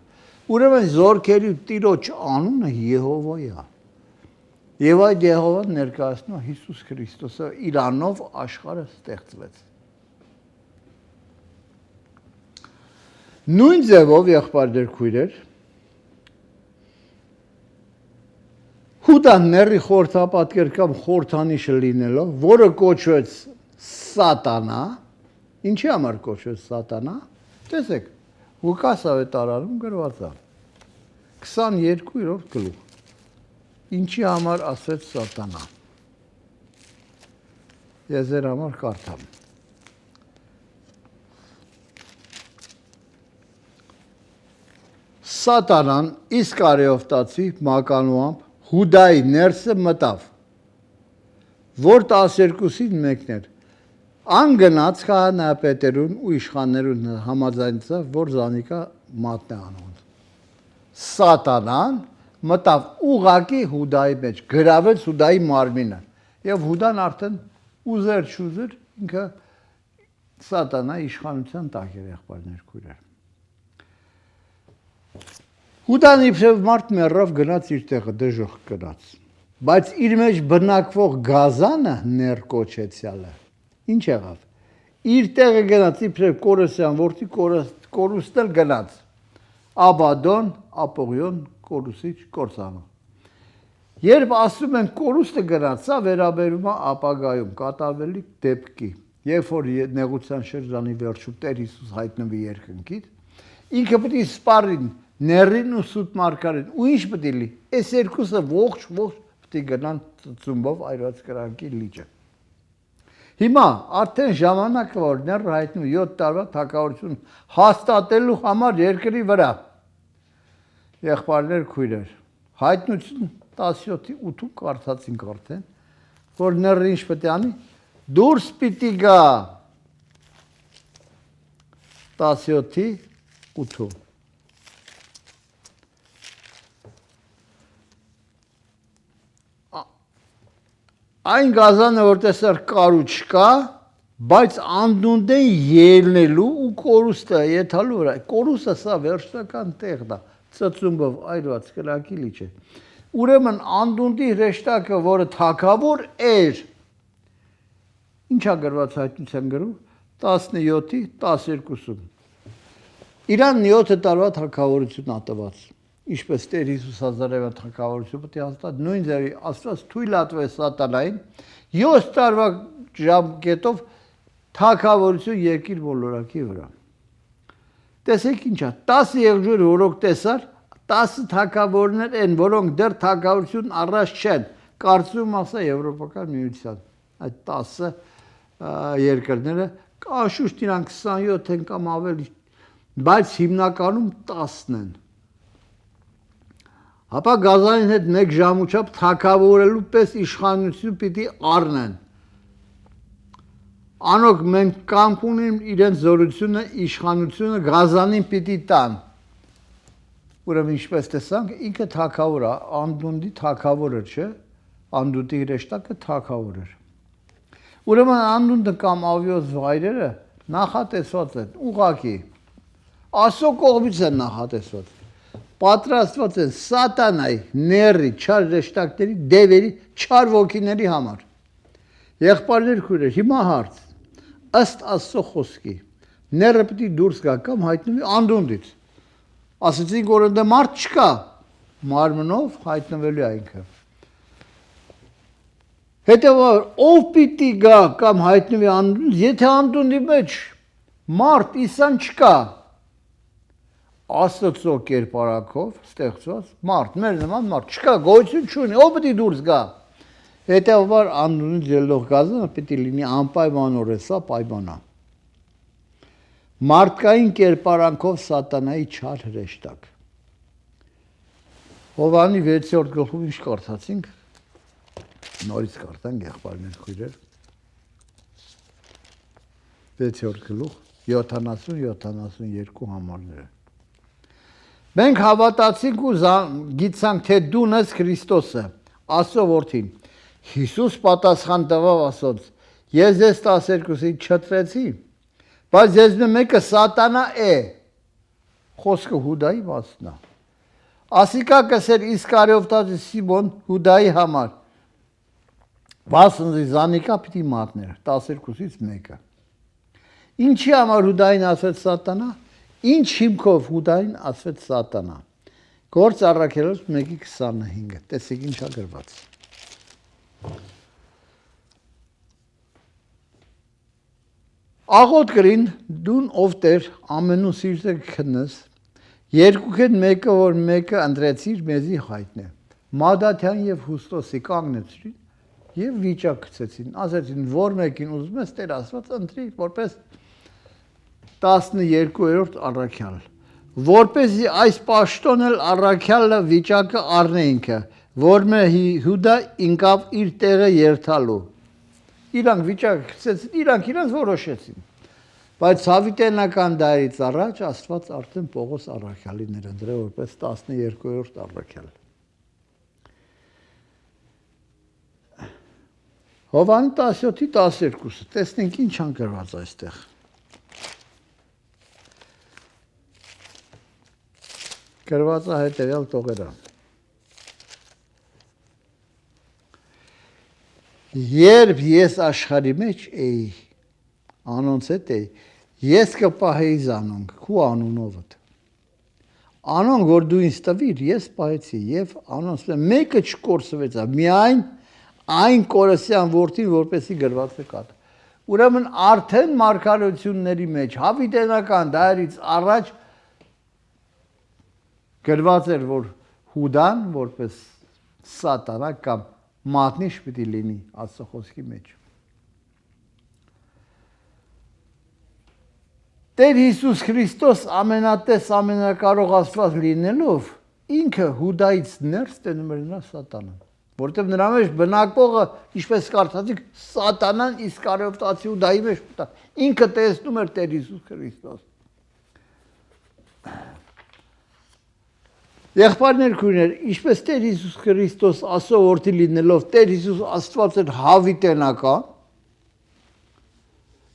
Ուրեմն զորքերու Տիրոջ անունը Եհովա է։ Եվ այդ Եհովան ներկայացնում է Հիսուս Քրիստոսը, իր անունով աշխարհը ստեղծվեց։ Նույն ձևով եղբայրներ քույրեր Հուդան ների խորհրդապատկեր կամ խորհրդանիշը լինելով, որը կոչվեց Սատանա, ինչի համար կոչվեց Սատանա, տեսեք, Ղուկաս ավետարանում գրված է 22-րդ գլուխ, ինչի համար ասեց Սատանա, ես ձեր համար կարդամ, Սատանան Իսկարիովտացի մականուամբ Հուդայի ներսը մտավ, որ 12-ին մեկն էր, անգնաց քահանայապետերուն ու իշխաններուն համաձայնեցավ, որ զանիկա մատնե անոնց։ Սատանան մտավ ուղակի Հուդայի մեջ, գրավեց Հուդայի մարմինը, եւ Հուդան արդեն ուզեր չուզեր ինքը Սատանայի իշխանության տակ էր եղբայրներ քույրեր։ Հուդան իբրև մարդ մեռավ գնաց իր տեղը դժոխք գնաց, բայց իր մեջ բնակվող գազանը ներկոչեցյալը, ինչ եղավ, իր տեղը գնաց իբրև Կորոսյան որդի Կորուսն էլ գնաց, Աբադոն, Ապողյոն, Կորուսիչ, Կորսանո։ Երբ ասում են Կորուսը գնաց, սա վերաբերում է ապագայում կատարվելի դեպքի, երբ որ նեղության շրջանի վերջում Տեր Հիսուս հայտնվի երկնքից, ինքը պետք է սպառին Ներին ու սուտ մարգարին, ու ինչ պետք է լի, այս երկուսը ողջ պետք է գնան ծծումբով այրված կրակի լիճը։ Հիմա արդեն ժամանակը որ ները հայտնվում 7 տարվա թագավորություն հաստատելու համար երկրի վրա։ Եղբայրներ քույրեր, հայտնություն 17-ի 8-ում կարդացինք արդեն, որ ները ինչ պետք է անի, դուրս պիտի գա 17-ի 8-ում։ Այն գազանը, որ տեսար կարու չկա, բայց անդունդ են ելնելու ու կորուստը եթալու վրա։ Կորուստը սա վերջնական տեղն է, ծծումբով այրված կրակի լիճ է։ Ուրեմն անդունդի հրեշտակը, որը թագավոր էր, ինչա գրված հայտնության գրում, 17-ի 12-ում։ Իրան 7 տարվա թագավորություն ատված, ինչպես Տեր Հիսուս հազարևա թագավորություն պետք է հաստատ, նույն ձևի Աստված թույլատվեց Սատանային 7 տարվա ժամկետով թագավորություն երկիր բոլորակի վրա։ Տեսեք ինչա, 10 եղջյուր, որոնք տեսար, 10 թագավորներ են, որոնք դեռ թագավորություն առաջ չեն, կարծում ասա Եվրոպական միության, այդ 10 երկրները, անշուշտ իրանք 27 են կամ ավելի, բայց հիմնականում 10 են։ Հապա գազանին հետ մեկ ժամուչապ թագավորելու պես իշխանություն պիտի առնեն։ Անոք մենք կամք ունենք իրենց զորությունը, իշխանությունը գազանին պիտի տան։ Ուրեմն ինչպես տեսանք, ինքը թագավոր է, անդունդի թագավորը չէ, անդունդի հրեշտակը թագավոր էր։ Ուրեմն անդունդը կամ ավիոս վայրերը նախատեսված են, ուղղակի, Աստծո կողմից են նախատեսված, պատրաստված են Սատանայի, ների, չար հրեշտակների, դևերի, չար ոգիների համար։ Եղբայրներ քույրեր, հիմա հարց, ըստ Աստծո խոսքի, Ները պետք է դուրս գա կամ հայտնվի անդունդից։ Ասեցինք, որ ընդ մարդ չկա, մարմնով հայտնվելու է ինքը։ Հետևաբար, ով պիտի գա կամ հայտնվի անդունդ, եթե անդունդի մեջ մարդ իսան չկա, Աստծո կերպարակով ստեղծված մարդ, մեր նման մարդ չկա, գոյություն չունի, ով պետք է դուրս գա։ Հետևաբար անդունից ելնող գազը պետք է լինի անպայմանորեն, սա պայմանա։ Մարդկային կերպարանքով սատանայի չար հրեշտակ։ Հովհաննես 6-րդ գլխում ինչ կարդացինք։ Նորից կարդանք եղբայրներ քույրեր։ 6-րդ գլուխ 70-72 համարները։ Մենք հավատացինք ու գիտցանք, թե դու ես Քրիստոսը, Աստծո որդին։ Հիսուս պատասխան տվավ ասոց. Ես ձեզ 12-ին չտրեցի, բայց ես մեկը սատանա է։ Խոսքը Հուդայի մասն է։ Ասիկա կսեր Իսկարիովտացի Սիմոն Հուդայի համար։ Վասնզի Զանիկա պիտի մատներ 12-ից մեկը։ Ինչի համար Հուդային ասեց սատանա։ Ինչ հիմքով Հուդային ասվեց սատանա։ Գործ առաքելոց 1:25, տեսեք ինչա գրված։ Աղոտ գրին, դուն ով Տեր, ամենու սիրտը քննես, երկուքեն մեկը, որ մեկը ընտրեցիր, մեզի հայտնե։ Մադաթյան եւ Հուստոսի կանգնեցրին եւ վիճակ գցեցին, ասեցին, որ մեկին ուզում ես Տեր Աստված ընտրի, որպես 12-րդ առաքյալ, որպեսզի այս պաշտոնել առաքյալը վիճակը առնե ինքը, որ Հուդա ինկավ իր տեղը երթալու։ Իրանք վիճակը գցեցին, իրանք որոշեցին։ Բայց հավիտենական դարից առաջ Աստված արդեն Պողոս առաքյալին էր ընտրել որպես 12-րդ առաքյալ։ Հովհաննես 17-12, տեսնենք ինչ անկրված այստեղ։ Գրված է հետևյալ տողերը։ Երբ ես աշխարհի մեջ էի, անոնց հետ էի, ես կպահեի զանոնք, քու անունովդ։ Անոնք, որ դու ինձ տվիր, ես պահեցի, եւ անոնց մեկը չկորսվեցա, միայն այն Կորեսյան որդին, որպեսի գրված է կատ։ Ուրեմն արդեն մարգարեությունների մեջ հավիտենական դարից առաջ գրված էր, որ Հուդան որպես սատանա կամ մատնիչ պիտի լինի Աստծո խոսքի մեջ։ Տեր Հիսուս Քրիստոս ամենատես ամենակարող Աստված լինելով, ինքը Հուդայից ներս տենում էր նրա սատանան, որտեղ նրա մեջ բնակվողը, ինչպես կարդացիք, սատանան Իսկարիովտացի Հուդայի մեջ մտա։ Ինքը տեսնում էր Տեր Հիսուս Քրիստոս։ Եղբայրներ քույրեր, ինչպես Տեր Հիսուս Քրիստոս Աստծո որդի լինելով, Տեր Հիսուս Աստված էր հավիտենական,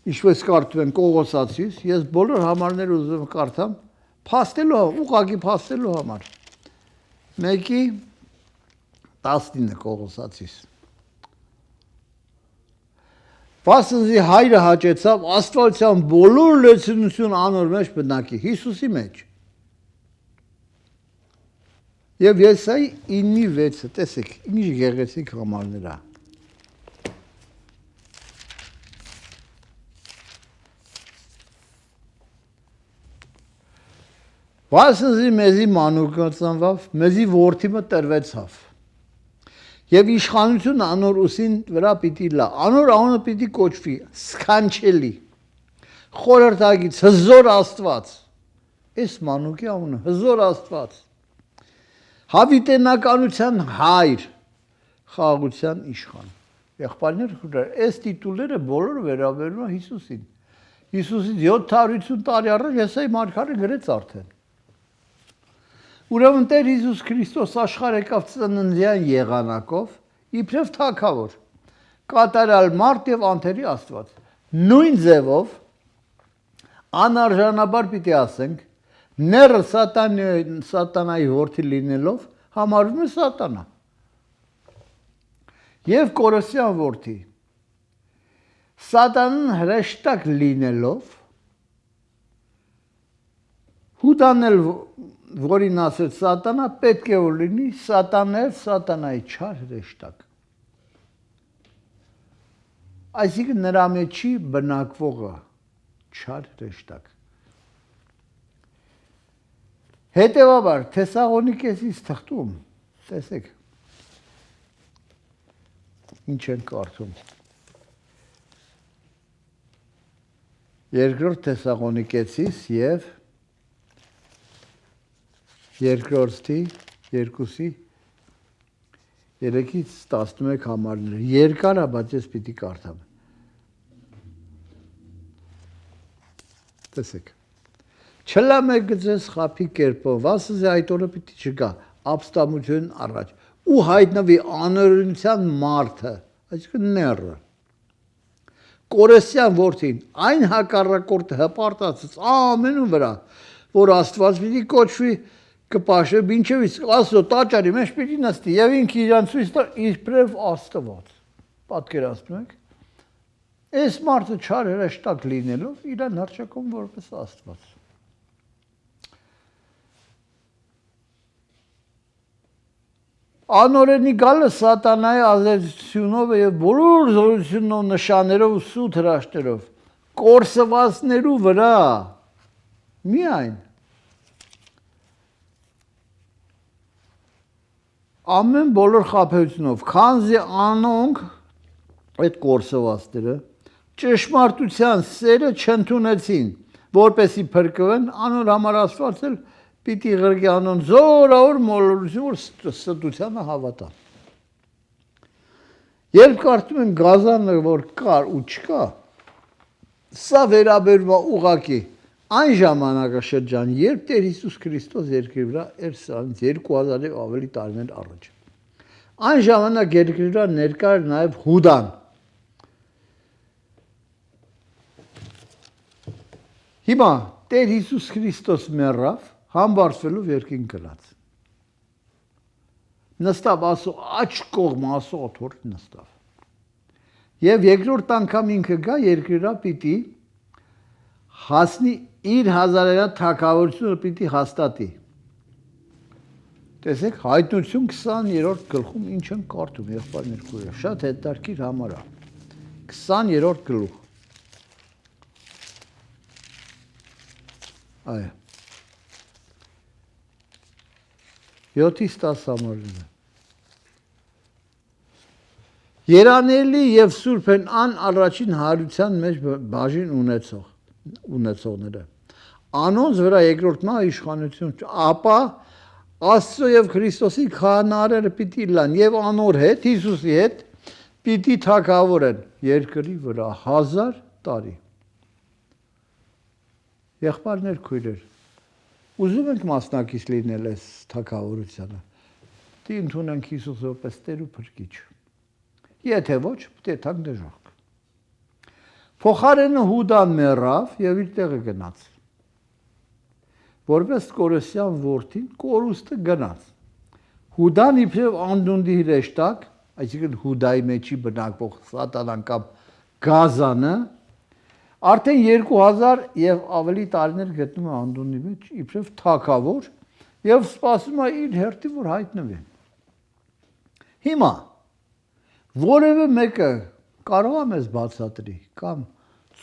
ինչպես կարդում են Կողոսացիս, ես բոլոր համարները ուզում կարդամ, փաստելու, ուղղակի փաստելու համար։ 1:19 Կողոսացիս։ Վասնզի հայրը հաճեցավ Աստվածության բոլոր լեցունություն անոր մեջ բնակի, Հիսուսի մեջ։ Եվ Եսայի 9:6, տեսեք, ինչ գեղեցիկ համարներ է։ Վասնզի մեզի մանուկը ծնվավ, մեզի որդիմը տրվեցավ։ Եվ իշխանությունը անոր ուսին վրա պիտի լա, անոր անունը պիտի կոչվի սքանչելի, խորհրդագից, հզոր Աստված։ Այս մանուկի անունը հզոր Աստված։ Հավիտենականության հայր, խաղաղության իշխան։ Եղբայրներ, այս տիտուլները բոլորը վերաբերում են Հիսուսին։ Հիսուսից 750 տարի առաջ Եսայի մարգարեն գրեց արդեն։ Ուրեմն Տեր Հիսուս Քրիստոս աշխարհ եկավ ծննդյան եղանակով, իբրև թագավոր, կատարյալ մարդ եւ անթերի Աստված։ Նույն ձևով անարժանաբար պիտի ասենք, ները սատանայի որդի լինելով համարվում է սատանա։ Եվ Կորեսյան որդի, սատանան հրեշտակ լինելով, Հուդան էլ որին ասեց սատանա, պետք է որ լինի սատանել սատանայի չար հրեշտակ։ Այսինքն նրա մեջի բնակվողը չար հրեշտակ։ Հետևաբար Թեսաղոնիկեցիս թղթում, տեսեք, ինչ են կարդում։ Երկրորդ Թեսաղոնիկեցիս եւ երկրորդի 2-ի 3-ից 11 համարները երկար է, բայց ես պիտի կարդամ։ Տեսեք։ Չլամեք ձեզ խափի կերպով, ասես այդ օրը պիտի չգա, ապստամություն առաջ, ու հայտնվի անօրինության մարդը, այսինքն նեռը։ Կորեսյան որդին, այն հակառակորդը հպարտացած ամենու վրա, որ Աստված պիտի կոչվի, կպաշե մինչև իսկ Աստծո տաճարի մեջ պիտի նստի եւ ինքը իրան ցույց տա իբրև Աստված։ Պատկերացնում եք։ Այս մարդը չար հրեշտակ լինելով իրան հռչակում որպես Աստված։ Անօրենի գալը սատանայի ազդեցությունով եւ բոլոր զորությունով, նշաններով ու սուտ հրաշքներով կորսվածներու վրա միայն ամեն բոլոր խաբեությունով, քանզի անոնք այդ կորսվածները ճշմարտության սերը չընդունեցին, որպեսի փրկվեն, անոր համար Աստված էլ պիտի ղրկի անոն զորավոր մոլորություն, որ ստությանը հավատա։ Երբ կարդում են գազանը, որ կար ու չկա, սա վերաբերում է ուղղակի այն ժամանակաշրջան, երբ Տեր Հիսուս Քրիստոս երկրի վրա էր սրանից 2000 եւ ավելի տարիներ առաջ։ Այն ժամանակ երկրի վրա ներկա էր նաեւ Հուդան։ Հիմա Տեր Հիսուս Քրիստոս մեռավ, համբարձվելով երկին գնաց։ Նստավ Աստծո աջ կողմը, Աստծո աթոռ նստավ։ Եվ երկրորդ անգամ ինքը գա երկրի վրա պիտի հասնի իր հազարամյա թագավորությունը պիտի հաստատի։ Տեսեք, Հայտնություն 20-րդ գլխում ինչ են կարդում եղբայրներ քույրեր, շատ հետաքրքիր համար է։ 20-րդ գլուխ։ Այո։ 7-ից 10 համարները։ Երանելի եւ սուրբ են ան առաջին հարության մեջ բաժին ունեցողները։ Անոնց վրա երկրորդն է իշխանություն, ապա Աստծո եւ Քրիստոսի քահանաները պիտի լան եւ անոր հետ, Հիսուսի հետ պիտի թագավորեն երկրի վրա 1000 տարի։ Եղբայրներ քույրեր, ուզում ենք մասնակից լինել այս թագավորությանը։ Դի ընդունենք Հիսուս որպես Տեր ու Փրկիչ։ Եթե ոչ, պետք է թանկ դժոխք։ Փոխարենը Հուդան մեռավ եւ իր տեղը գնաց։ Որպես Կորեսյան որդին կորուստը գնաց։ Հուդան իբրև անդունդի հրեշտակ, այսինքն Հուդայի մեջի բնակվող սատանան կամ գազանը, արդեն 2000 եւ ավելի տարիներ գտնում է անդունդի մեջ իբրև թագավոր եւ սպասում է իր հերթին, որ հայտնվի։ Հիմա որևէ մեկը կարող է մեզ բացատրի կամ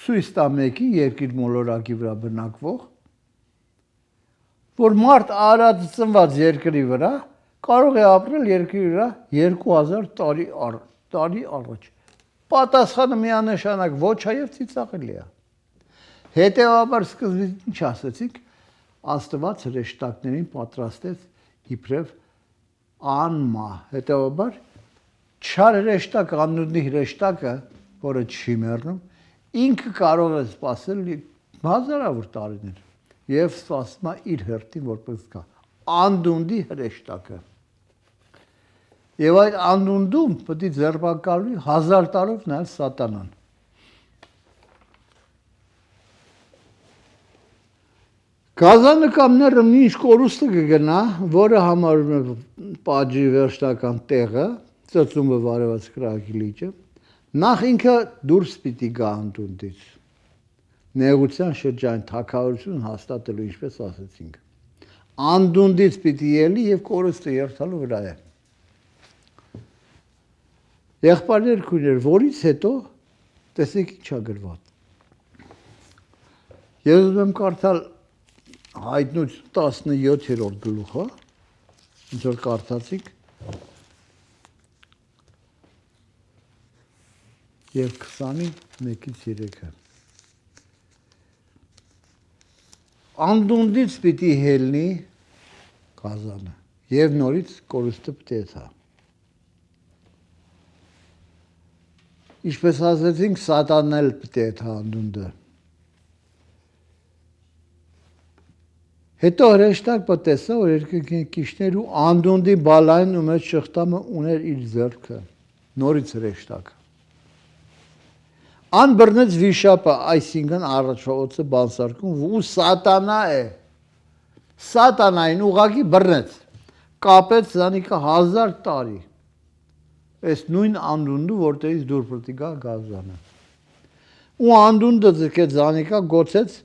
ցույց տա մեկի երկիր մոլորակի վրա բնակվող, որ մարդ արած ծնված երկրի վրա կարող է ապրել երկրի վրա 2000 տարի առաջ։ Պատասխանը միանշանակ ոչ է եւ ծիծաղելի է։ Հետևաբար սկզբից ինչ ասեցինք, Աստված հրեշտակներին պատրաստեց իբրև անմա։ Հետևաբար չար հրեշտակ, աննույնի հրեշտակը, որը չի մեռնում, ինքը կարող է սպասել հազարավոր տարիներ եւ սպասում է իր հերթին որպես կա անդունդի հրեշտակը։ Եվ այդ անդունդում պետք է ձերբակալվի 1000 տարով նաեւ սատանան։ Գազանը կամ նեռը ինչ կորուստը կգնա, որը համարում է պատժի վերջնական տեղը, ծծումը վարված կրակի լիճը, նախ ինքը դուրս պիտի գա անդունդից։ նեղության շրջան թակավորություն հաստատելու, ինչպես ասեցինք։ Անդունդից պիտի ելի եւ կորստը երթալու վրա է։ Եղբայրներ քույրեր, որից հետո տեսեք ինչա գրված։ Ես ուզում եմ կարդալ Հայտնություն 17-րդ գլուխը, ինչ որ կարդացիք, եւ 21-ից 3-ը։ Անդունդից պիտի հելնի գազանը եւ նորից կորուստը պիտի եթա։ Ինչպես ասեցինք, սատանն էլ պիտի եթա անդունդը։ Հետո հրեշտակ պատեսա, որ երկնքիշներ ու անդունդի բալային ու մեջ շղթամը ուներ իր ձեռքը, նորից հրեշտակ։ Ան բռնեց վիշապը, այսինքն առաջվա բանսարկում ու սատանա է։ Սատանային ուղղակի բռնեց, կապեց զանիկա 1000 տարի։ Այս նույն անդունդը, որտեղից դուր պիտի գա գազանը։ Ու անդունդը ձգեց զանիկա, գոցեց,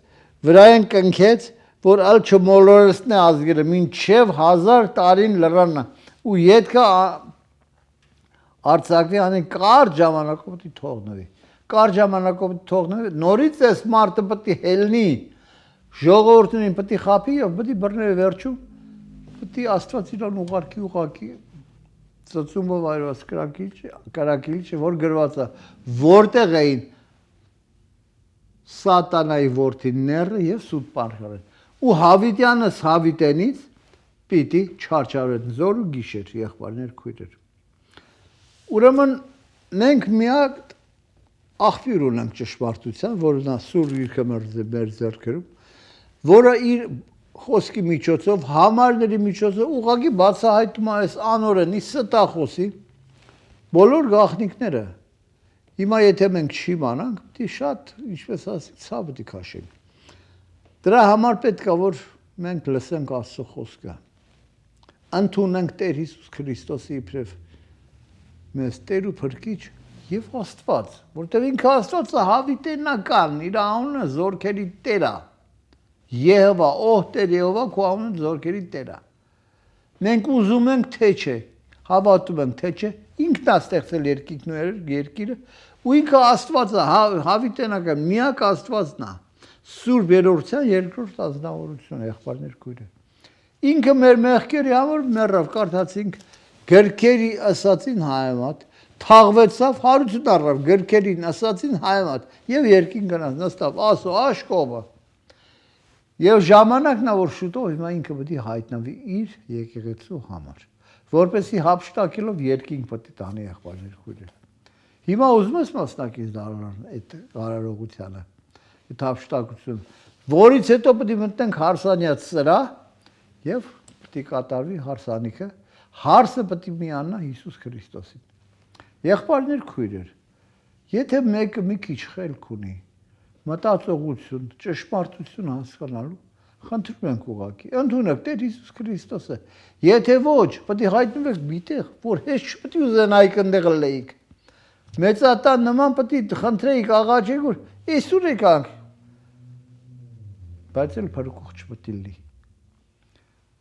վրայեն կնքեց, որ ալ չմոլորեսնե ազգերը, մինչև 1000 տարին լրանա, ու ետքը արձակվի անեն կար ժամանակով պիտի թողնվի։ Կար ժամանակով թողնվի, նորից այս մարդը պիտի հելնի, ժողովուրդին պիտի խափի եւ պիտի բռներ վերջում, պիտի Աստված իրան ուղարկի ծծումով այրված կրակիլիչը, որ գրված է, որտեղ էին սատանայի որդիները եւ սուտ պարխարեն։ Ու Հավիտյանս Հավիտենից պիտի չարչարեն զոր ու գիշեր, եղբայրներ քույրեր։ Ուրեմն մենք միակ աղբյուր ունենք ճշմարտության, որը նա սուր գիրքը մեր ձեռքերում, որը իր խոսքի միջոցով, համարների միջոցով ուղղակի բացահայտում է այս անօրենի ստախոսի բոլոր գաղտնիքները։ Հիմա եթե մենք չիմանանք, պիտի շատ, ինչպես ասենք, ցավ պիտի քաշենք։ Դրա համար պետք է որ մենք լսենք Աստծո խոսքը։ Ընդունենք Տեր Հիսուս Քրիստոսի իբրև մեզ Տեր ու Փրկիչ եւ Աստված, որտեղ ինքը Աստվածը հավիտենական, իր անունը զորքերի Տեր է։ Եհովա, ով Տեր Եհովա, քո անունը զորքերի Տեր է։ Մենք ուզում ենք թե չէ, հավատում ենք թե չէ, ինքն է ստեղծել երկիրը, ու ինքը Աստվածը հավիտենական, միակ Աստվածն է։ Սուրբ երրորդյան երկրորդ ազնվորությունը, եղբայրներ քույրեր։ Ինքը մեր մեղքերի համար մեռավ, կարդացինք գրքերի ասացին հայամատ, թաղվեցավ հարություն առավ, գրքերին ասացին հայամատ եւ երկին գնաց նստավ ասո աշկովը։ Եվ ժամանակն է որ շուտով հիմա ինքը պետք է հայտնվի իր եկեղեցու համար, որպեսզի հափշտակելով երկին պետք է տանի եղբայրներ քույրեր։ Հիմա ուզում ես մասնակից դառնալ այդ արարողությանը, այդ հափշտակություն, որից հետո պետք է մտնենք հարսանյաց սրա եւ պետք է կատարվի հարսանիքը, հարսը պետք է միանա Հիսուս Քրիստոսին։ Եղբայրներ քույրեր, եթե մեկը մի քիչ խելք ունի, մտածողություն, ճշմարտություն հասկանալու, խնդրում ենք ուղղակի, ընդունեք Տեր Հիսուս Քրիստոսը։ Եթե ոչ, պետք է հայտնվեք միտեղ, որ հեչ չպետք է ուզենայիք ընդեղ լեիք։ Մեծատան նման պետք է խնդրեիք, աղաչեիք, որ այսուր եկանք։ Բայց էլ փրկող չպետք է լինի։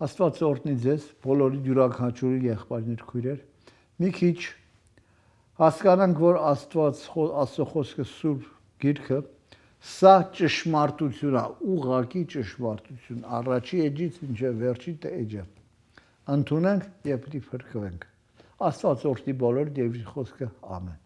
Աստված օրհնի ձեզ, բոլորի յուրաքանչյուրի եղբայրներ քույրեր, մի քիչ հասկանանք, որ Աստծո խոսքը սուրբ գիրքը, սա ճշմարտություն է, ուղղակի ճշմարտություն, առաջի էջից մինչև վերջի էջը։ Ընդունենք եւ պիտի փրկվենք։ Աստված օրհնի բոլորը եւ իր խոսքը ամեն։